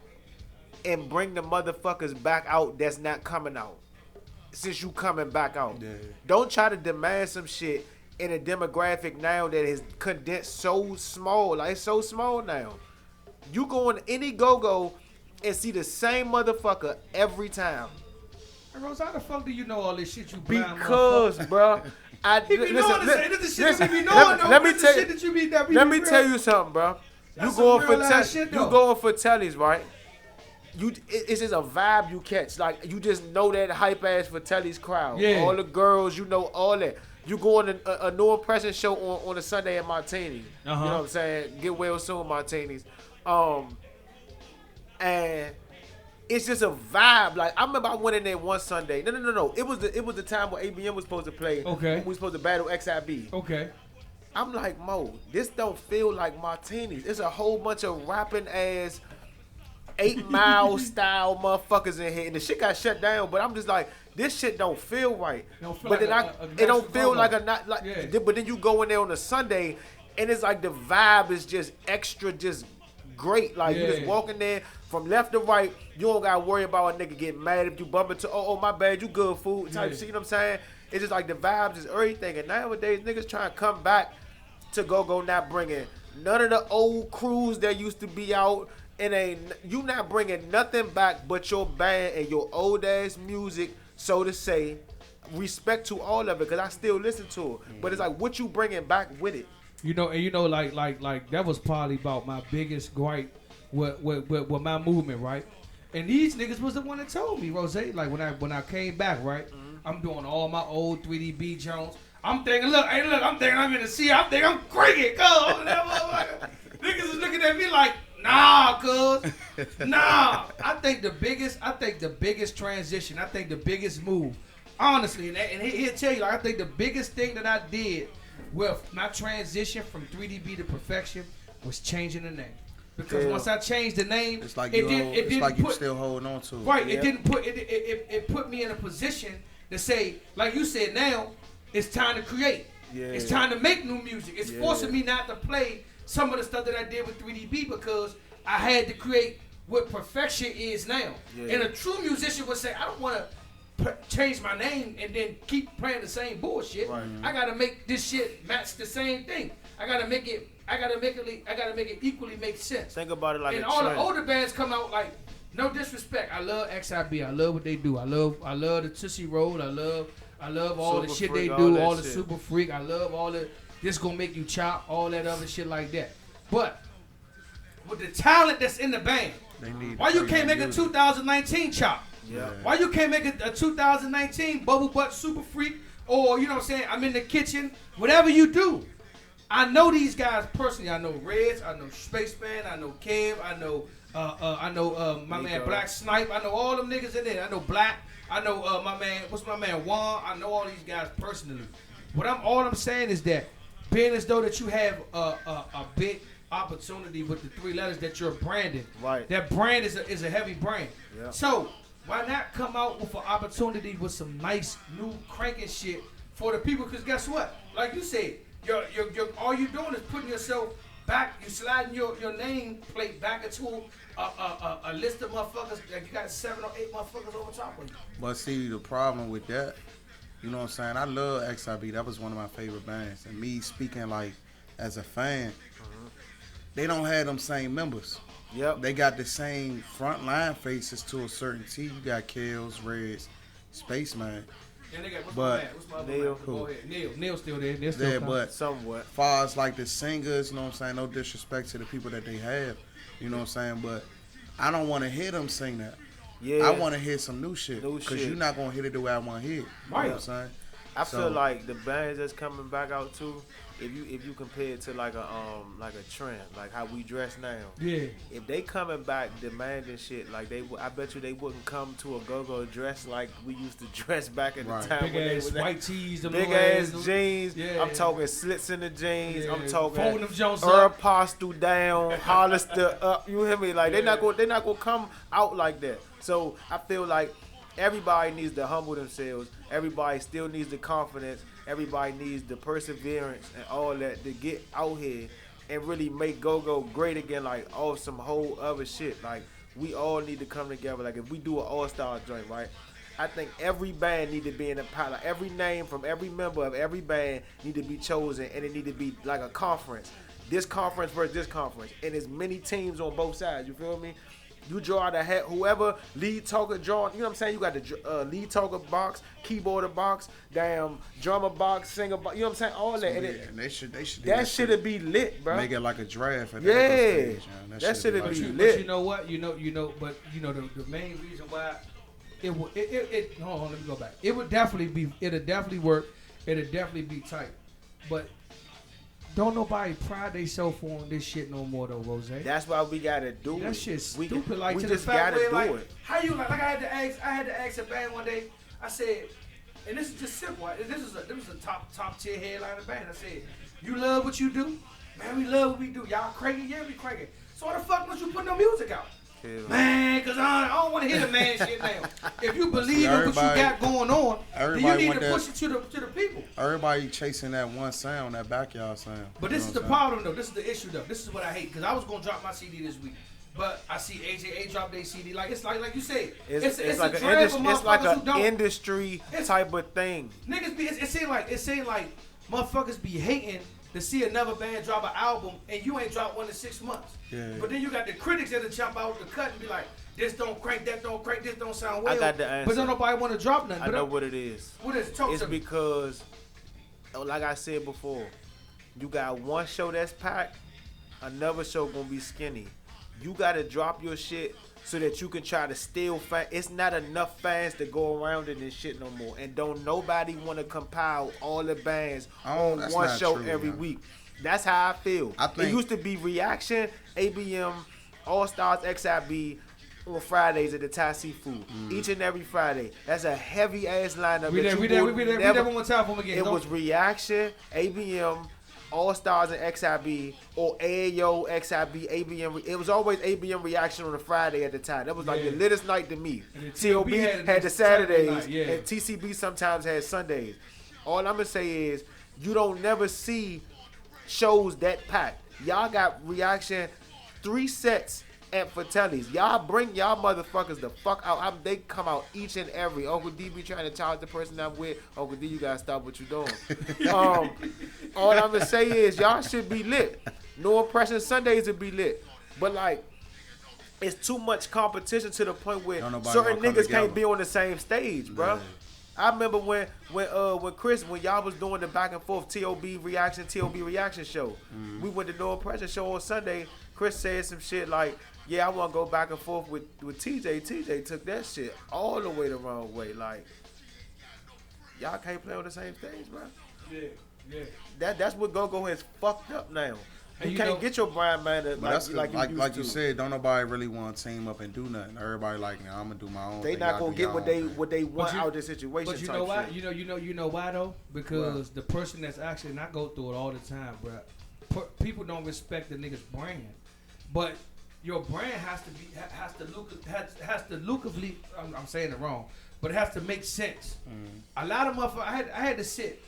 and bring the motherfuckers back out that's not coming out. Since you coming back out. Yeah. Don't try to demand some shit in a demographic now that is condensed so small. Like, it's so small now. You go on any go-go and see the same motherfucker every time. Hey, Rose, how the fuck do you know all this shit you blind? Because, bro, Let me tell you something, bro. You going for tellies, right? It's just a vibe you catch. Like, you just know that hype ass for telly's crowd. Yeah. All the girls, you know all that. You go on a new impression show on a Sunday at Martini's. You know what I'm saying? Get well soon, Martini's. And it's just a vibe. Like, I remember I went in there one Sunday. No. It was the time where ABM was supposed to play. Okay. We were supposed to battle XIB. Okay. I'm like, Mo, this don't feel like Martini's. It's a whole bunch of rapping ass 8 Mile style motherfuckers in here, and the shit got shut down. But I'm just like, this shit don't feel right. But then it don't feel like But then you go in there on a Sunday, and it's like the vibe is just extra, just great. Like, you just walk in there from left to right. You don't gotta worry about a nigga getting mad if you bump into oh my bad, you good food type shit. You know what I'm saying? It's just like the vibes is everything. And nowadays niggas trying to come back to go not bringing none of the old crews that used to be out. You not bringing nothing back but your band and your old ass music, so to say. Respect to all of it, because I still listen to it. But it's like, what you bringing back with it? Like that was probably about my biggest gripe with my movement, right? And these niggas was the one that told me, Rozay, like when I came back, right? I'm doing all my old 3DB Jones. I'm thinking, I'm thinking I'm in the sea. I'm thinking I'm cricket, niggas is looking at me like, nah, cuz. Nah. I think the biggest transition, I think the biggest move, honestly, and he'll tell you, like, I think the biggest thing that I did with my transition from 3DB to Perfection was changing the name. Because once I changed the name, it's like you still holding on to it. Right. Yeah. It put me in a position to say, like you said, now it's time to create. Yeah. It's time to make new music. It's forcing me not to play some of the stuff that I did with 3DB because I had to create what Perfection is now. Yeah. And a true musician would say, I don't want to change my name and then keep playing the same bullshit. Right. I gotta make this shit match the same thing. I gotta make it equally make sense. Think about it like and a all trend. The older bands come out like, no disrespect. I love XIB. I love what they do. I love the Tootsie Roll. I love all the shit they do. All the Super Freak. I love all the this gonna make you chop. All that other shit like that. But with the talent that's in the band, why you can't make a 2019 chop? Yeah. Why you can't make a 2019 Bubble Butt Super Freak, or you know what I'm saying, I'm in the kitchen, whatever you do. I know these guys personally. I know Reds, I know Spaceman, I know Kev, I know my man Black Snipe, I know all them niggas in there. I know Black, I know my man Juan, I know all these guys personally. All I'm saying is that being as though that you have a big opportunity with the 3 letters that you're branding. Right. That brand is a heavy brand. Yeah. So why not come out with an opportunity with some nice new cranking shit for the people? Because guess what? Like you said, you're all you doing is putting yourself back. You sliding your name plate back into a list of motherfuckers. Like you got 7 or 8 motherfuckers over top of you. But see, the problem with that, you know what I'm saying? I love XIB. That was one of my favorite bands. And me speaking like as a fan, they don't have them same members. Yep. They got the same front line faces to a certain T. You got Kills, Reds, Spaceman. And they got, what's my Neil. Go ahead. Neil's still there. Neil's still but somewhat. Far as like the singers, you know what I'm saying? No disrespect to the people that they have. You know what I'm saying? But I don't want to hear them sing that. Yeah. I want to hear some new shit. Because you're not going to hit it the way I want to hear it. Right. You know what I'm saying? I feel like the bands that's coming back out too, if you compare it to like a trend, like how we dress now. Yeah. If they coming back demanding shit, like I bet you they wouldn't come to a go-go dress like we used to dress back in the time. Big ass white tees, big ass jeans. Yeah. I'm talking slits in the jeans. Yeah. I'm talking folding them Jones Apostle down, Hollister up. You hear me? Like they're not gonna come out like that. So I feel like everybody needs to humble themselves. Everybody still needs the confidence. Everybody needs the perseverance and all that to get out here and really make go-go great again, like off some whole other shit. Like, we all need to come together. Like, if we do an all-star joint, right? I think every band need to be in a pilot. Every name from every member of every band need to be chosen, and it need to be like a conference. This conference versus this conference. And there's many teams on both sides, you feel me? You draw out a hat, whoever lead talker draw, you know what I'm saying? You got the lead talker box, keyboarder box, damn drummer box, singer box, you know what I'm saying? All that. So, and and they should that should be lit, bro. Make it like a draft at the stage, that should be lit. But you know what? You know, the main reason why hold on, let me go back. It'll definitely work. It'll definitely be tight. But don't nobody pride themselves on this shit no more though, Rozay. That's why we gotta do it. That shit's stupid. Like, we to just the fact gotta where, do like, it. how you like I had to ask a band one day. I said, and this is just simple. This is a top tier headliner band. I said, you love what you do? Man, we love what we do. Y'all cranking? Yeah, we cranking. So why the fuck must you put no music out? Man, because I don't want to hear the man shit now. If you believe in what you got going on, then you need to push it to the people. Everybody chasing that one sound, that backyard sound. But this is the problem, though. This is the issue, though. This is what I hate. Because I was going to drop my CD this week. But I see AJA drop their CD. Like, it's like you said. It's like an industry type of thing. Niggas be, it seem like motherfuckers be hating to see another band drop an album and you ain't dropped one in 6 months. Yeah. But then you got the critics that'll jump out the cut and be like, this don't crank, that don't crank, this don't sound well. I got the answer. But don't nobody want to drop nothing. I know what it is. What is it? Talk it's to me. Because, like I said before, you got one show that's packed, another show gonna be skinny. You gotta drop your shit so that you can try to steal fans. It's not enough fans to go around in this shit no more. And don't nobody want to compile all the bands on one show every week. That's how I feel. It used to be Reaction, ABM, All Stars, XIB on Fridays at the Thai Seafood. Each and every Friday. That's a heavy ass lineup. We there one more time for them again. It was Reaction, ABM, All Stars and XIB, or AAO, XIB, ABM. It was always ABM Reaction on a Friday at the time. That was like the littest night to me. TOB had the Saturdays, and TCB sometimes had Sundays. All I'm gonna say is, you don't never see shows that packed. Y'all got Reaction 3 sets at Fratelli's. Y'all bring y'all motherfuckers the fuck out. They come out each and every. Uncle D be trying to charge the person I'm with. Uncle D, you gotta stop what you doing. All I'm gonna say is y'all should be lit. No Oppression Sundays would be lit. But like, it's too much competition to the point where certain niggas can't be on the same stage, bro. I remember when Chris, when y'all was doing the back and forth TOB reaction show, we went to No Oppression show on Sunday. Chris said some shit like, yeah, I want to go back and forth with TJ. TJ took that shit all the way the wrong way. Like, y'all can't play on the same stage, bro. Yeah. That's what Go-Go has fucked up now. You can't get your Brian Mander like you said. Don't nobody really want to team up and do nothing. Everybody like, nah, I'm gonna do my own. They not gonna get what they want out of this situation. But you know why? You know why though? Because the person that's actually, and I go through it all the time, bro. People don't respect the nigga's brand, but your brand has to lucratively. I'm saying it wrong, but it has to make sense. A lot of motherfuckers. I had to sit.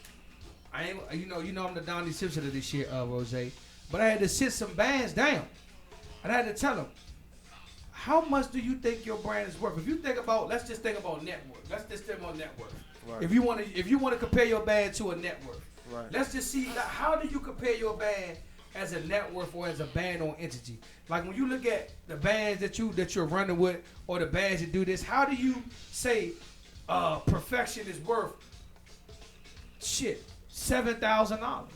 I ain't. You know I'm the Donnie Simpson of this shit, Rozay. But I had to sit some bands down, and I had to tell them, how much do you think your brand is worth? If you think about, let's just think about net worth. Let's just think about net worth. Right. If you want to compare your band to a net worth, right. Let's just see how do you compare your band as a net worth or as a band on entity. Like when you look at the bands that you're running with or the bands that do this, how do you say Perfection is worth shit? $7,000. Right.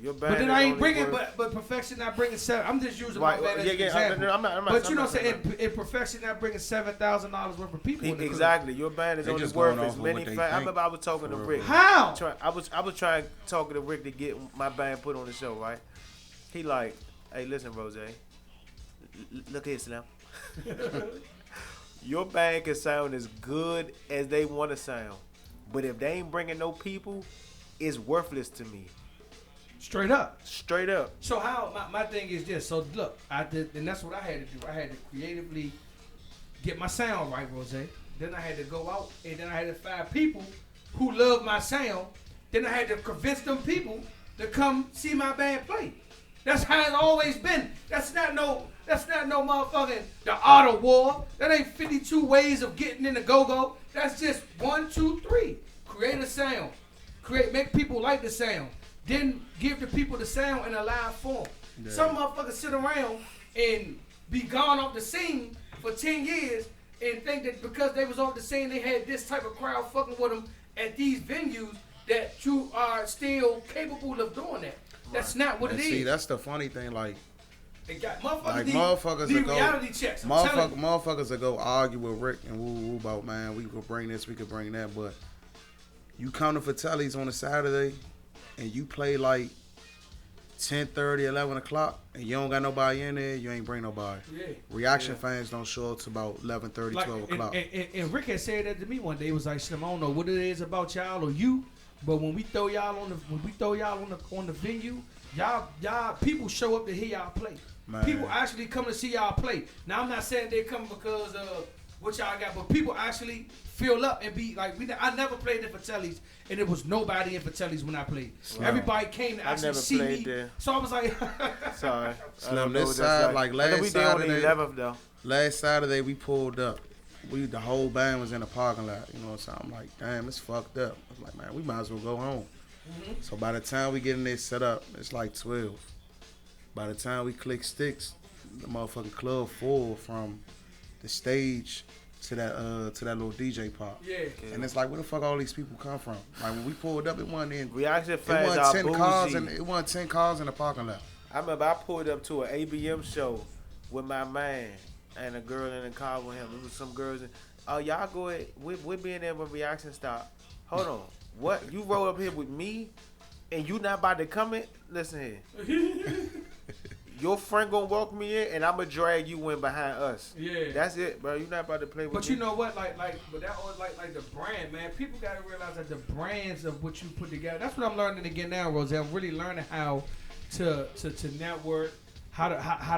Your band but then I ain't bringing, but Perfection not bringing $7,000. I'm just using my band as an example. I'm not, but you know what I'm saying? In Perfection not bringing $7,000 worth of people. Exactly. Your band is only worth as many fans. I remember I was talking to Rick. How? I was trying talking to Rick to get my band put on the show. Right? He like, hey, listen, Rozay. Look here, Slim. Your band can sound as good as they want to sound, but if they ain't bringing no people, it's worthless to me. Straight up. So how my thing is this. So look, I did, and that's what I had to do. I had to creatively get my sound right, Rozay. Then I had to go out, and then I had to find people who love my sound. Then I had to convince them people to come see my band play. That's how it's always been. That's not no motherfucking the art of war. That ain't 52 ways of getting in the go-go. That's just 1, 2, 3. Create a sound. Make people like the sound. Then give the people the sound in a live form. Yeah. Some motherfuckers sit around and be gone off the scene for 10 years and think that because they was off the scene, they had this type of crowd fucking with them at these venues that you are still capable of doing that. That's not what it is. See, that's the funny thing. Like, they got motherfuckers like need reality checks. Motherfuckers that go argue with Rick and woo about, man, we could bring this, we could bring that, but you come to Fratelli's on a Saturday and you play like 10:30, 11 o'clock, and you don't got nobody in there, you ain't bring nobody. Yeah. Reaction fans don't show up to about 11:30, 12 o'clock. And Rick had said that to me one day. He was like, Slim, I don't know what it is about y'all or you, but when we throw y'all on the venue, y'all people show up to hear y'all play. Man. People actually come to see y'all play. Now I'm not saying they come because of what y'all got, but people actually fill up and be like, I never played in Fratelli's, and there was nobody in Fratelli's when I played. Wow. Everybody came to actually see me. There. So I was like, sorry. Slim, this side, like last Saturday, 11th, though. Last Saturday we pulled up. The whole band was in the parking lot. You know what I'm saying? I'm like, damn, it's fucked up. I'm like, man, we might as well go home. Mm-hmm. So by the time we get in there set up, it's like 12. By the time we click sticks, the motherfucking club full from the stage to that little DJ pop. Yeah. And it's like, where the fuck all these people come from? Like when we pulled up, it wasn't 10 cars in the parking lot. I remember I pulled up to an ABM show with my man and a girl in the car with him. There was some girls. Y'all go ahead. We're being there when reaction stop. Hold on. What? You roll up here with me and you not about to come in? Listen here. Your friend gonna walk me in, and I'm gonna drag you in behind us. Yeah, that's it, bro. You not about to play with me. But you know what? But that was like the brand, man. People gotta realize that the brands of what you put together. That's what I'm learning again now, Rozay. I'm really learning how to network, how to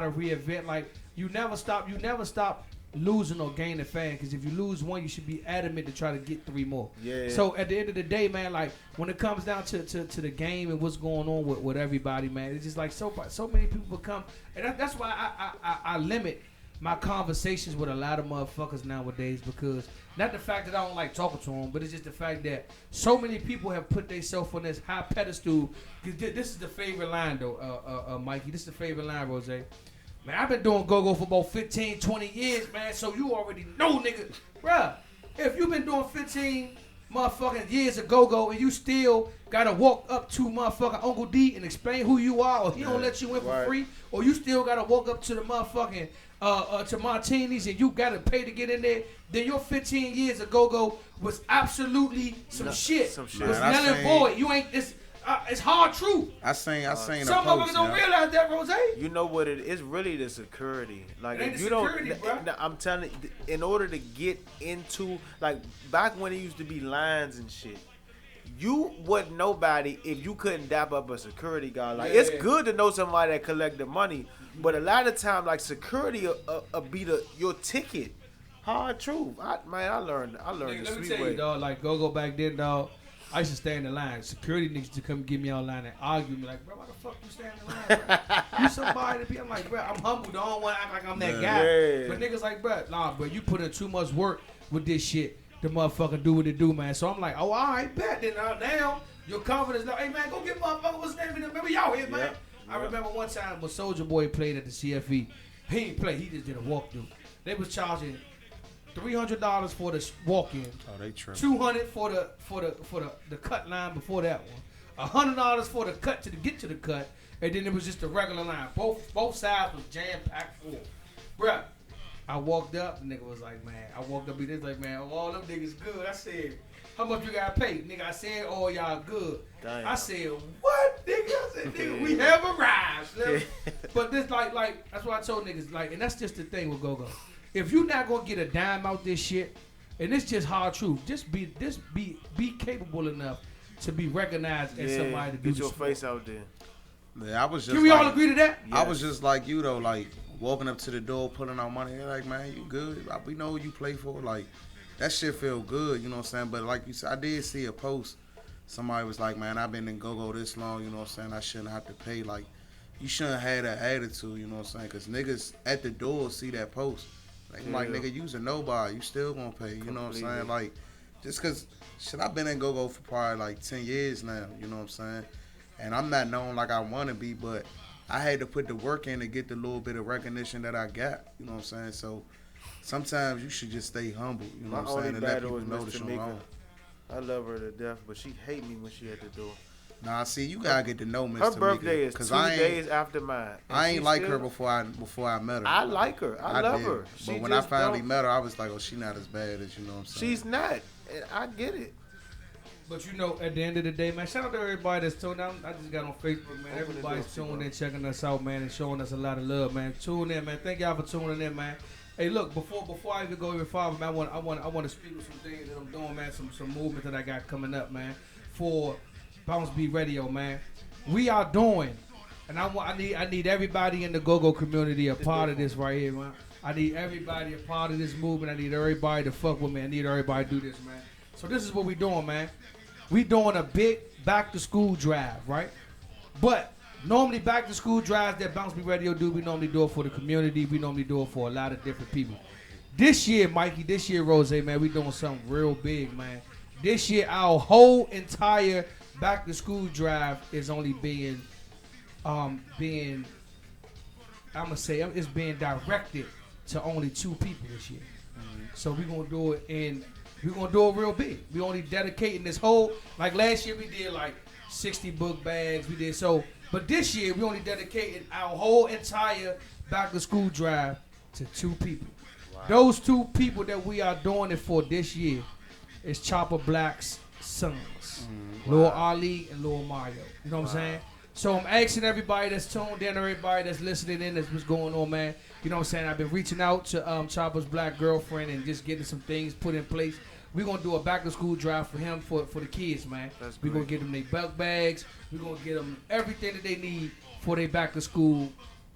reinvent. Like you never stop losing or gaining fans, because if you lose one, you should be adamant to try to get 3 more. Yeah. So at the end of the day, man, like when it comes down to the game and what's going on with everybody, man, it's just like so many people become, and that's why I limit my conversations with a lot of motherfuckers nowadays, because not the fact that I don't like talking to them, but it's just the fact that so many people have put themselves on this high pedestal. This is the favorite line though, Mikey. This is the favorite line, Rozay. Man, I've been doing go-go for about 15, 20 years, man, so you already know, nigga. Bruh, if you been doing 15 motherfucking years of go-go and you still gotta walk up to motherfucking Uncle D and explain who you are, or he don't let you in for free, or you still gotta walk up to the motherfucking, to Martini's and you gotta pay to get in there, then your 15 years of go-go was absolutely some shit. Some shit. It was null and void. You ain't, it's hard truth. I seen some motherfuckers don't realize that, Rozay. You know what it is? Really the security. Like if you security, don't, I'm telling you, in order to get into, like back when it used to be lines and shit, you wasn't nobody if you couldn't dap up a security guard. Like it's good to know somebody that collect the money, but a lot of times like security will be your ticket. Hard truth. I learned the sweet way. Let me tell you, dog. Like go back then, dog. I used to stay in the line. Security niggas to come get me online and argue with me like, bro, why the fuck you stay in the line, bro? You somebody to be. I'm like, bro, I'm humble. Don't want to act like I'm that guy. Yeah. But niggas like, bro, nah, bro, you put in too much work with this shit. The motherfucker do what it do, man. So I'm like, oh, all right, bet. Then now your confidence. Now, hey, man, go get motherfucker. What's his name? Remember y'all here, man? I remember one time when Soulja Boy played at the CFE. He didn't play. He just did a walkthrough. They was charging $300 for the walk-in. Oh, they tripped. $200 for the cut line before that one. $100 for the cut to get to the cut, and then it was just a regular line. Both sides was jam-packed full. Bruh, I walked up, the nigga was like, man, he was like, man, all them niggas good. I said, how much you gotta pay? Nigga, I said, all y'all good. Damn. I said, what, nigga? I said, nigga, we have arrived. But this, like, that's what I told niggas, like, and that's just the thing with go-go. If you're not gonna get a dime out this shit, and it's just hard truth, just be capable enough to be recognized as somebody to do get your face out there. Yeah, I was just. Can we all agree to that? Yes. I was just like you though, like walking up to the door, pulling out money. They're like, man, you good? We know who you play for. Like, that shit feel good, you know what I'm saying? But like you said, I did see a post. Somebody was like, man, I've been in go-go this long, you know what I'm saying? I shouldn't have to pay. Like, you shouldn't have that attitude, you know what I'm saying? Because niggas at the door see that post. Like, nigga, you's a nobody. You still gonna pay, you know what I'm saying? Like, just because, shit, I've been in go-go for probably like 10 years now, you know what I'm saying? And I'm not known like I want to be, but I had to put the work in to get the little bit of recognition that I got, you know what I'm saying? So sometimes you should just stay humble, you know what I'm saying? And let people know that you're wrong. I love her to death, but she hate me when she at the door. Nah, see, you gotta get to know Miss Her Tamika, birthday is 2 days after mine. I ain't like her before I met her. I like her. I love her. But when I finally met her, I was like, oh, she not as bad as, you know what I'm saying? She's not. And I get it. But you know, at the end of the day, man, shout out to everybody that's tuned in. I just got on Facebook, man. Everybody's tuning in, checking us out, man, and showing us a lot of love, man. Tune in, man. Thank y'all for tuning in, man. Hey, look, before I even go even farther, man, I want to speak with some things that I'm doing, man. Some movement that I got coming up, man, for BounceBeat Radio, man. We are doing, and I need everybody in the go-go community a part of this right here, man. I need everybody a part of this movement. I need everybody to fuck with me. I need everybody to do this, man. So this is what we doing, man. We doing a big back-to-school drive, right? But normally back-to-school drives that BounceBeat Radio do, we normally do it for the community. We normally do it for a lot of different people. This year, Mikey, this year, Rozay, man, we doing something real big, man. This year, our whole entire back-to-school drive is only being I'm gonna say it's being directed to only 2 people this year. So we're gonna do it we're gonna do it real big. We only dedicating this whole, like last year we did like 60 book bags. We did so, but this year we only dedicated our whole entire back-to-school drive to 2 people. Wow. Those 2 people that we are doing it for this year is Chopper Black's sons, Lil Ali and Lil Mario. You know what I'm saying? So I'm asking everybody that's tuned in, everybody that's listening in, that's what's going on, man. You know what I'm saying? I've been reaching out to Chopper's black girlfriend and just getting some things put in place. We're going to do a back-to-school drive for him, for the kids, man. We're going to get them their belt bags. We're going to get them everything that they need for their back-to-school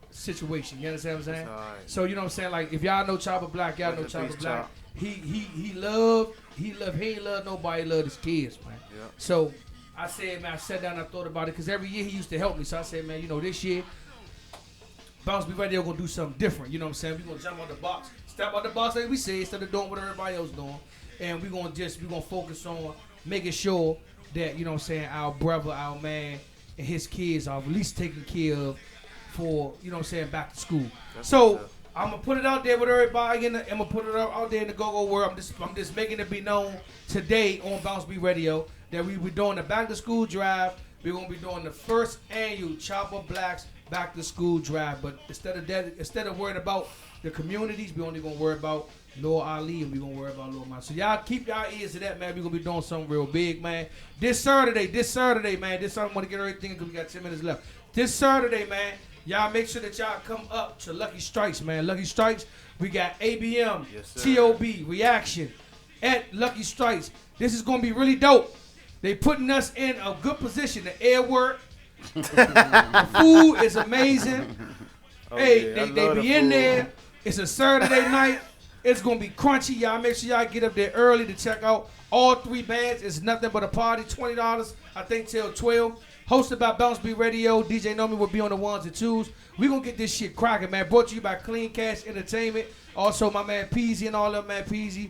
situation. You understand what I'm saying? Right. So, you know what I'm saying? Like, if y'all know Chopper Black, y'all know Chopper Black. He ain't love nobody, love his kids, man. Yep. So I said, man, I sat down and I thought about it because every year he used to help me. So I said, man, you know, this year, BounceBeat Radio gonna do something different. You know what I'm saying? We're gonna jump out the box, step out the box like we say, instead of doing what everybody else doing. And we're gonna focus on making sure that, you know what I'm saying, our brother, our man, and his kids are at least taken care of for, you know what I'm saying, back to school. So I'm gonna put it out there with everybody I'm gonna put it out there in the go-go world. I'm just making it be known today on BounceBeat Radio that we be doing the back to school drive. We're gonna be doing the first annual Chopper Black's back to school drive. But instead of worrying about the communities, we only gonna worry about Lil Ali and we gonna worry about Lil Mike. So y'all keep y'all ears to that, man. We gonna be doing something real big, man. This Saturday, man. This Saturday, I wanna get everything because we got 10 minutes left. This Saturday, man. Y'all make sure that y'all come up to Lucky Strikes, man. Lucky Strikes, we got ABM, T.O.B., Reaction at Lucky Strikes. This is going to be really dope. They putting us in a good position. The air work, the food is amazing. They be in there. It's a Saturday night. It's going to be crunchy. Y'all make sure y'all get up there early to check out all 3 bands. It's nothing but a party. $20, I think, till 12. Hosted by BounceBeat Radio. DJ Nomi will be on the 1s and 2s. We gonna get this shit cracking, man. Brought to you by Clean Cash Entertainment. Also, my man Peasy and all them, man. Peasy,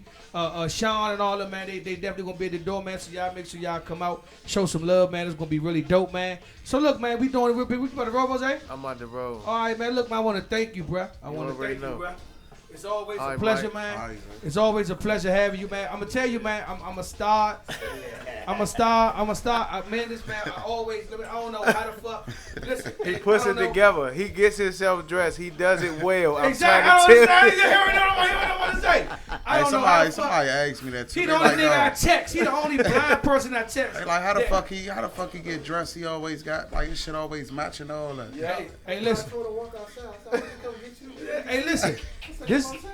Sean and all them, man. They definitely gonna be at the door, man. So y'all make sure y'all come out, show some love, man. It's gonna be really dope, man. So look, man, we doing it real big. We about to roll, Rozay? I'm on the road. All right, man. Look, man, I want to thank you, bro. I want to thank you, bro. It's always a pleasure, man. Right. It's always a pleasure having you, man. I'm gonna tell you, man. I'm a star. I'm a star. Man, this man, I don't know how the fuck. Listen, he puts it together. He gets himself dressed. He does it well. Exactly. I don't want to say. I don't know. Somebody asked me that too. He the only nigga I text. He the only blind person I text. Like how the fuck he get dressed? He always got like his shit always matching all that. Yeah. Hey, listen. Hey, listen.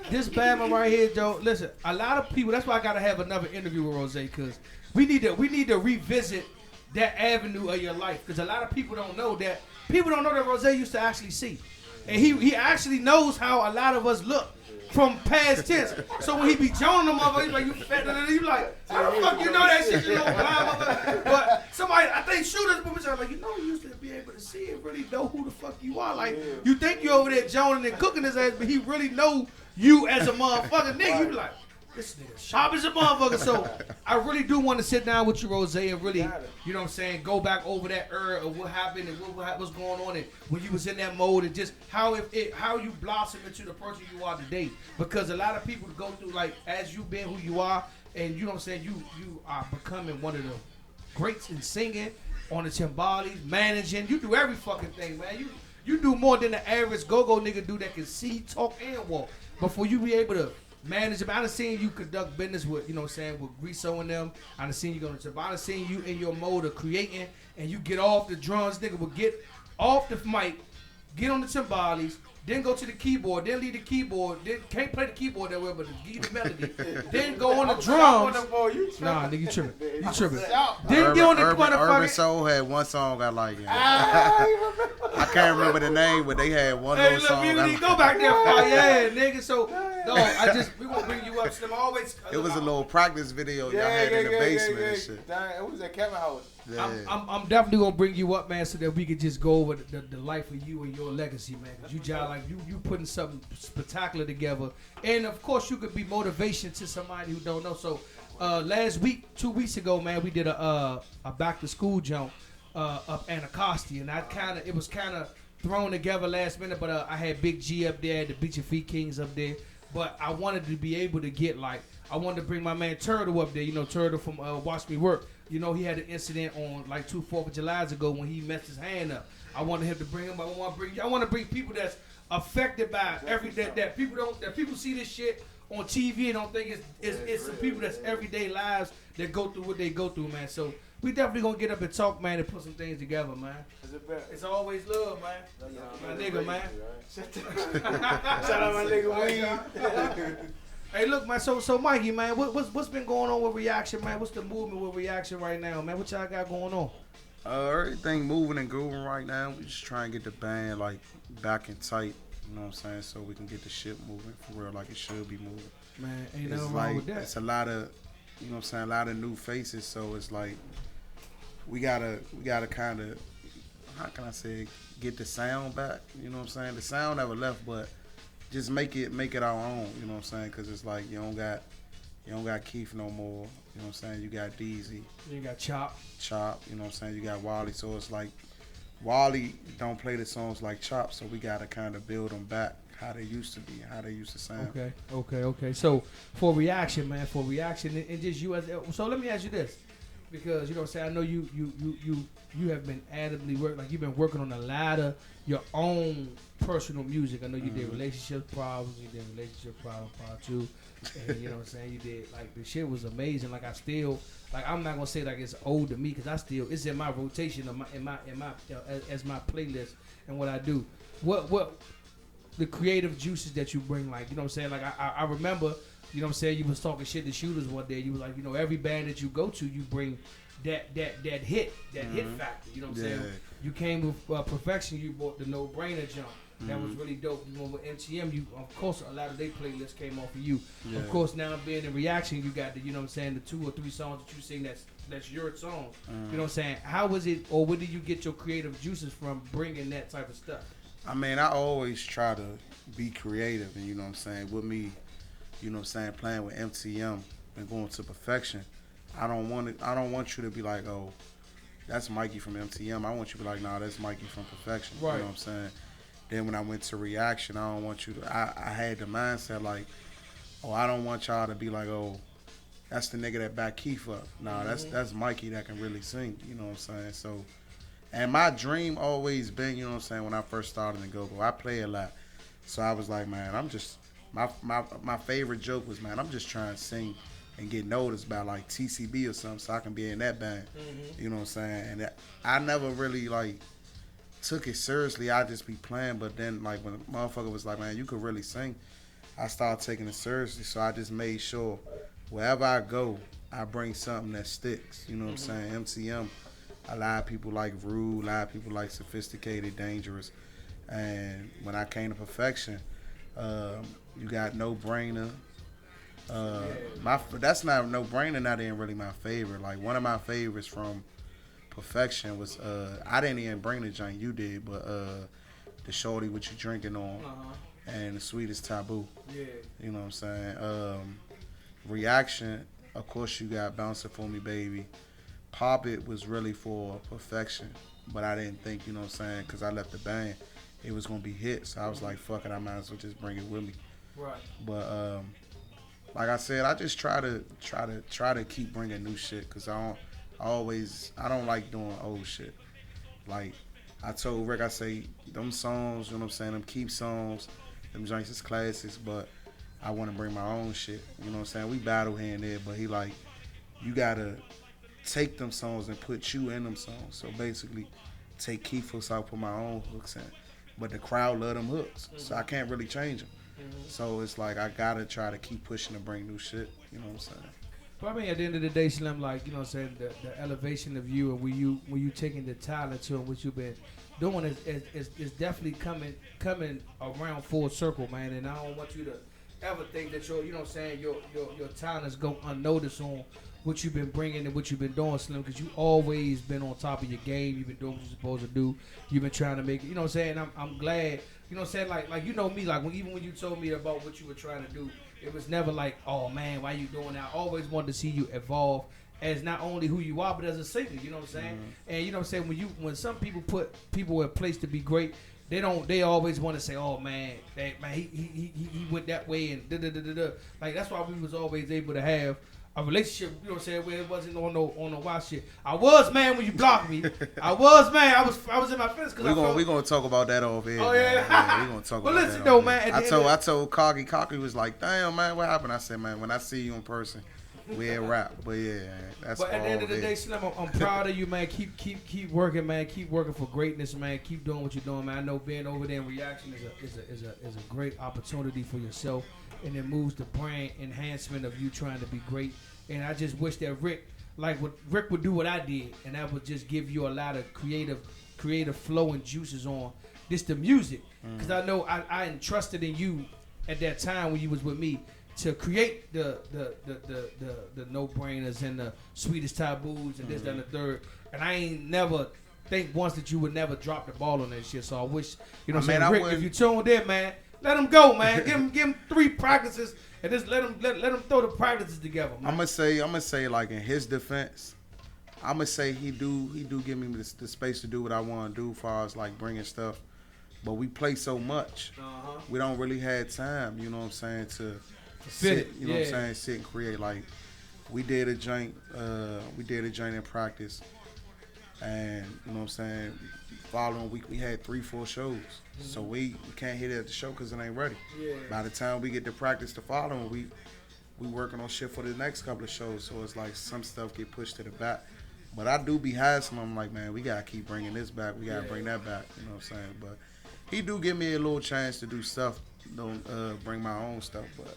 This Bama right here, Joe. Listen, a lot of people. That's why I gotta have another interview with Rozay because we need to revisit that avenue of your life because a lot of people don't know that. People don't know that Rozay used to actually see, and he actually knows how a lot of us look. from past tense. So when he be joning them motherfuckers, like, you fat, you like, how the fuck you know that shit, you little blind motherfucker? But somebody, I think shooters, but like, you used to be able to see and really know who the fuck you are. Like, you think you over there joning and cooking his ass, but he really know you as a motherfucker. Nigga, you be like, this nigga sharp as a motherfucker. So I really do want to sit down with you, Rozay, and really, you know what I'm saying, go back over that era of what happened and what was going on and when you was in that mode and just how you blossom into the person you are today. Because a lot of people go through, like, as you been who you are, and you know what I'm saying, you are becoming one of the greats in singing, on the timbales, managing. You do every fucking thing, man. You do more than the average go-go nigga do that can see, talk, and walk. But for you be able to manage it, I done seen you conduct business with, you know what I'm saying, with Griso and them. I done seen you go to the I done seen you in your mode of creating, and you get off the drums, nigga will get off the mic, get on the timbales, then go to the keyboard, then leave the keyboard, then can't play the keyboard that well, but give the melody. Then go on the drums. Nah, nigga, you tripping. You tripping. Then get on the motherfucker. Urban Soul had one song I like. I can't remember the name, but they had one little song. Hey, look, go back there for yeah, nigga. So, no, we won't bring you up. So always. It was a little practice video y'all had in the basement and shit. It was at Kevin House. Yeah. I'm definitely gonna bring you up, man, so that we could just go over the life of you and your legacy, man. Cause you just like you putting something spectacular together, and of course you could be motivation to somebody who don't know. So last week, 2 weeks ago, man, we did a back to school jump up Anacostia, and it was kind of thrown together last minute, but I had Big G up there, the Beach and Feet Kings up there, but I wanted to be able to get I wanted to bring my man Turtle up there, you know, Turtle from Watch Me Work. You know, he had an incident on like 2 4th of July's ago when he messed his hand up. I wanted him to bring him. I want to bring people that's affected by that people see this shit on TV and don't think it's some people that's everyday lives that go through what they go through, man. So we definitely gonna get up and talk, man, and put some things together, man. It's always love, man. My nigga, man. Shout out my nigga Weed. Hey, look, man. So Mikey, man, what's been going on with Reaction, man? What's the movement with Reaction right now, man? What y'all got going on? Everything moving and grooving right now. We just trying to get the band like back and tight. You know what I'm saying? So we can get the shit moving for real, like it should be moving. Man, ain't nothing wrong with that. It's a lot of, you know what I'm saying, a lot of new faces. So it's like we gotta kind of, how can I say, get the sound back. You know what I'm saying? The sound never left, but just make it our own, you know what I'm saying? Because it's like you don't got Keith no more, you know what I'm saying? You got Deezy. You got Chop, you know what I'm saying? You got Wally, so it's like Wally don't play the songs like Chop, so we got to kind of build them back how they used to be, how they used to sound. Okay. So for Reaction, man, and just you so let me ask you this, because you know what I'm saying, I know you have been adamantly you've been working on a lot of your own personal music. I know you did Relationship Problems, you did Relationship Problem Part 2, and you know what I'm saying, you did, like, the shit was amazing. Like, I still, like, I'm not gonna say like it's old to me, because it's in my rotation of as my playlist and what I do. What the creative juices that you bring, like, you know what I'm saying, like I remember, you know what I'm saying, you was talking shit to Shooters one day. You was like, you know, every band that you go to, you bring that hit factor. You know what I'm saying? You came with Perfection. You bought the No Brainer jump. That was really dope. You know, with MTM, of course, a lot of their playlists came off of you. Yeah. Of course, now being in Reaction, you got the, you know what I'm saying, the 2 or 3 songs that you sing that's your song. You know what I'm saying? How was it, or where did you get your creative juices from bringing that type of stuff? I mean, I always try to be creative, and you know what I'm saying, with me, you know what I'm saying, playing with MTM and going to Perfection, I don't want you to be like, oh, that's Mikey from MTM. I want you to be like, nah, that's Mikey from Perfection. Right. You know what I'm saying? Then when I went to Reaction, I don't want you to, I had the mindset like, oh, I don't want y'all to be like, oh, that's the nigga that back Keith up. Nah, that's Mikey that can really sing. You know what I'm saying? So, and my dream always been, you know what I'm saying, when I first started in go-go, I play a lot. So I was like, man, I'm just, my favorite joke was, man, I'm just trying to sing and get noticed by like TCB or something so I can be in that band. You know what I'm saying? And I never really like took it seriously. I just be playing, but then like when the motherfucker was like, man, you could really sing, I started taking it seriously. So I just made sure wherever I go, I bring something that sticks. You know what I'm saying? MCM, a lot of people like Rude, a lot of people like Sophisticated, Dangerous. And when I came to Perfection, You got No Brainer. That's not No Brainer. Not even really my favorite. Like one of my favorites from Perfection was I didn't even bring the joint, you did, but the Shorty What You Drinking On and The Sweetest Taboo. Yeah. You know what I'm saying? Reaction, of course you got Bouncing For Me Baby. Pop It was really for Perfection, but I didn't think, you know what I'm saying, because I left the band, it was gonna be hits. So I was like, fuck it, I might as well just bring it with me. Right. But like I said, I just try to keep bringing new shit, cause I don't like doing old shit. Like I told Rick, I say them songs, you know what I'm saying, them keep songs, them joints is classics, but I want to bring my own shit. You know what I'm saying? We battle here and there, but he like, you gotta take them songs and put you in them songs. So basically, take key hooks out, put my own hooks in. But the crowd love them hooks, so I can't really change them. So it's like I gotta try to keep pushing to bring new shit. You know what I'm saying? But I mean, at the end of the day, Slim, like, you know what I'm saying, the elevation of you and when you taking the talent to what you've been doing is definitely coming around full circle, man. And I don't want you to ever think that your, you know what I'm saying, your talent is go unnoticed on what you've been bringing and what you've been doing, Slim, because you always been on top of your game. You've been doing what you're supposed to do. You've been trying to make it, you know what I'm saying? I'm glad, you know what I'm saying, like you know me, like even when you told me about what you were trying to do, it was never like, oh man, why you doing that? I always wanted to see you evolve as not only who you are, but as a singer, you know what I'm saying? And you know what I'm saying, when some people put people in place to be great, they always want to say, oh man, he went that way and da da da da da. Like that's why we was always able to have a relationship, you know what I'm saying, where it wasn't on no wild shit. I was man when you blocked me. I was man. I was in my feelings because we gonna talk about that off air. Oh yeah, we gonna talk but about listen that. Though, man. I told Cocky. Cocky was like, damn man, what happened? I said, man, when I see you in person, we ain't rap. But yeah, that's. But at the end of the day, Slim, I'm proud of you, man. Keep working, man. Keep working for greatness, man. Keep doing what you're doing, man. I know being over there in Reaction is a great opportunity for yourself, and it moves the brand enhancement of you trying to be great. And I just wish that Rick would do what I did, and that would just give you a lot of creative flow and juices on the music. Because I know I entrusted in you at that time when you was with me to create the No Brainers and the Sweetest Taboos and this, that, and the third. And I ain't never think once that you would never drop the ball on that shit. So I wish, you know what I'm saying, Rick, if you tuned in, man, let him go, man. give him 3 practices and just let him throw the practices together, man. I'm gonna say like in his defense, I'm gonna say he do give me the space to do what I want to do as far as like bringing stuff. But we play so much, we don't really have time, you know what I'm saying, to sit, you know what I'm saying, sit and create. Like we did a joint in practice, and you know what I'm saying, following week we had 3-4 shows, so we can't hit it at the show because it ain't ready. By the time we get to practice the following week, we working on shit for the next couple of shows, so it's like some stuff get pushed to the back. But I do be hassling. I'm like, man, we gotta keep bringing this back, we gotta bring that back, you know what I'm saying. But he do give me a little chance to do stuff, don't bring my own stuff. But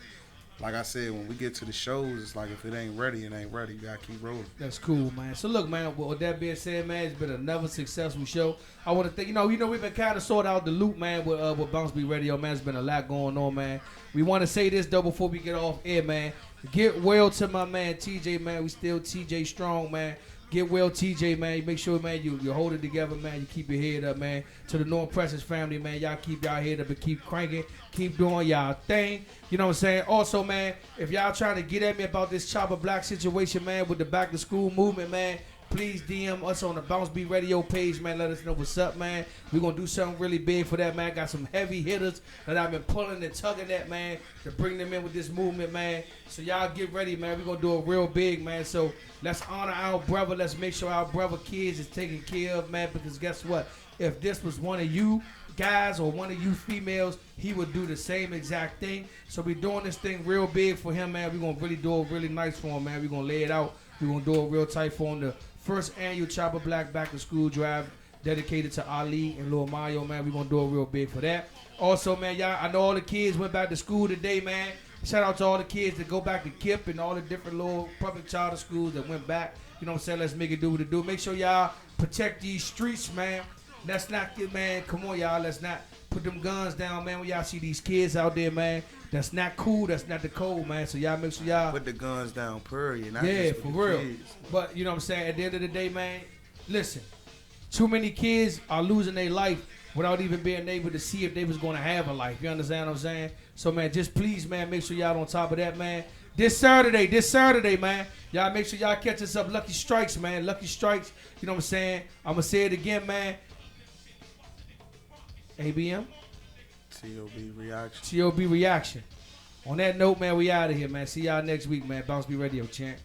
like I said, when we get to the shows, it's like if it ain't ready, it ain't ready. You gotta keep rolling. That's cool, man. So look, man, with that being said, man, it's been another successful show. I want to thank, you know, we've been kind of sort out the loop, man, with BounceBeat Radio, man. There's been a lot going on, man. We want to say this, though, before we get off air, man. Get well to my man, TJ, man. We still TJ strong, man. Get well, TJ, man. Make sure, man, you hold it together, man. You keep your head up, man. To the North Precious family, man, y'all keep y'all head up and keep cranking. Keep doing y'all thing. You know what I'm saying? Also, man, if y'all trying to get at me about this Chopper Black situation, man, with the back to school movement, man, please DM us on the BounceBeat Radio page, man. Let us know what's up, man. We're going to do something really big for that, man. Got some heavy hitters that I've been pulling and tugging at, man, to bring them in with this movement, man. So y'all get ready, man. We're going to do it real big, man. So let's honor our brother. Let's make sure our brother kids is taken care of, man, because guess what? If this was one of you guys or one of you females, he would do the same exact thing. So we're doing this thing real big for him, man. We're going to really do it really nice for him, man. We're going to lay it out. We're going to do it real tight for him. The first annual Chopper Black Back to School Drive dedicated to Ali and Lil Mario, man. We're going to do it real big for that. Also, man, y'all, I know all the kids went back to school today, man. Shout out to all the kids that go back to KIP and all the different little public charter schools that went back. You know what I'm saying? Let's make it do what it do. Make sure y'all protect these streets, man. Let's not get, man, come on, y'all. Let's not put them guns down, man. When y'all see these kids out there, man, that's not cool. That's not the code, man. So y'all make sure y'all put the guns down, period. Not yeah, just for with real. the kids. But you know what I'm saying? At the end of the day, man, listen. Too many kids are losing their life without even being able to see if they was going to have a life. You understand what I'm saying? So, man, just please, man, make sure y'all on top of that, man. This Saturday, man, y'all make sure y'all catch us up. Lucky Strikes, man. Lucky Strikes. You know what I'm saying? I'm going to say it again, man. ABM? TOB Reaction. TOB Reaction. On that note, man, we out of here, man. See y'all next week, man. BounceBeat Radio, champ.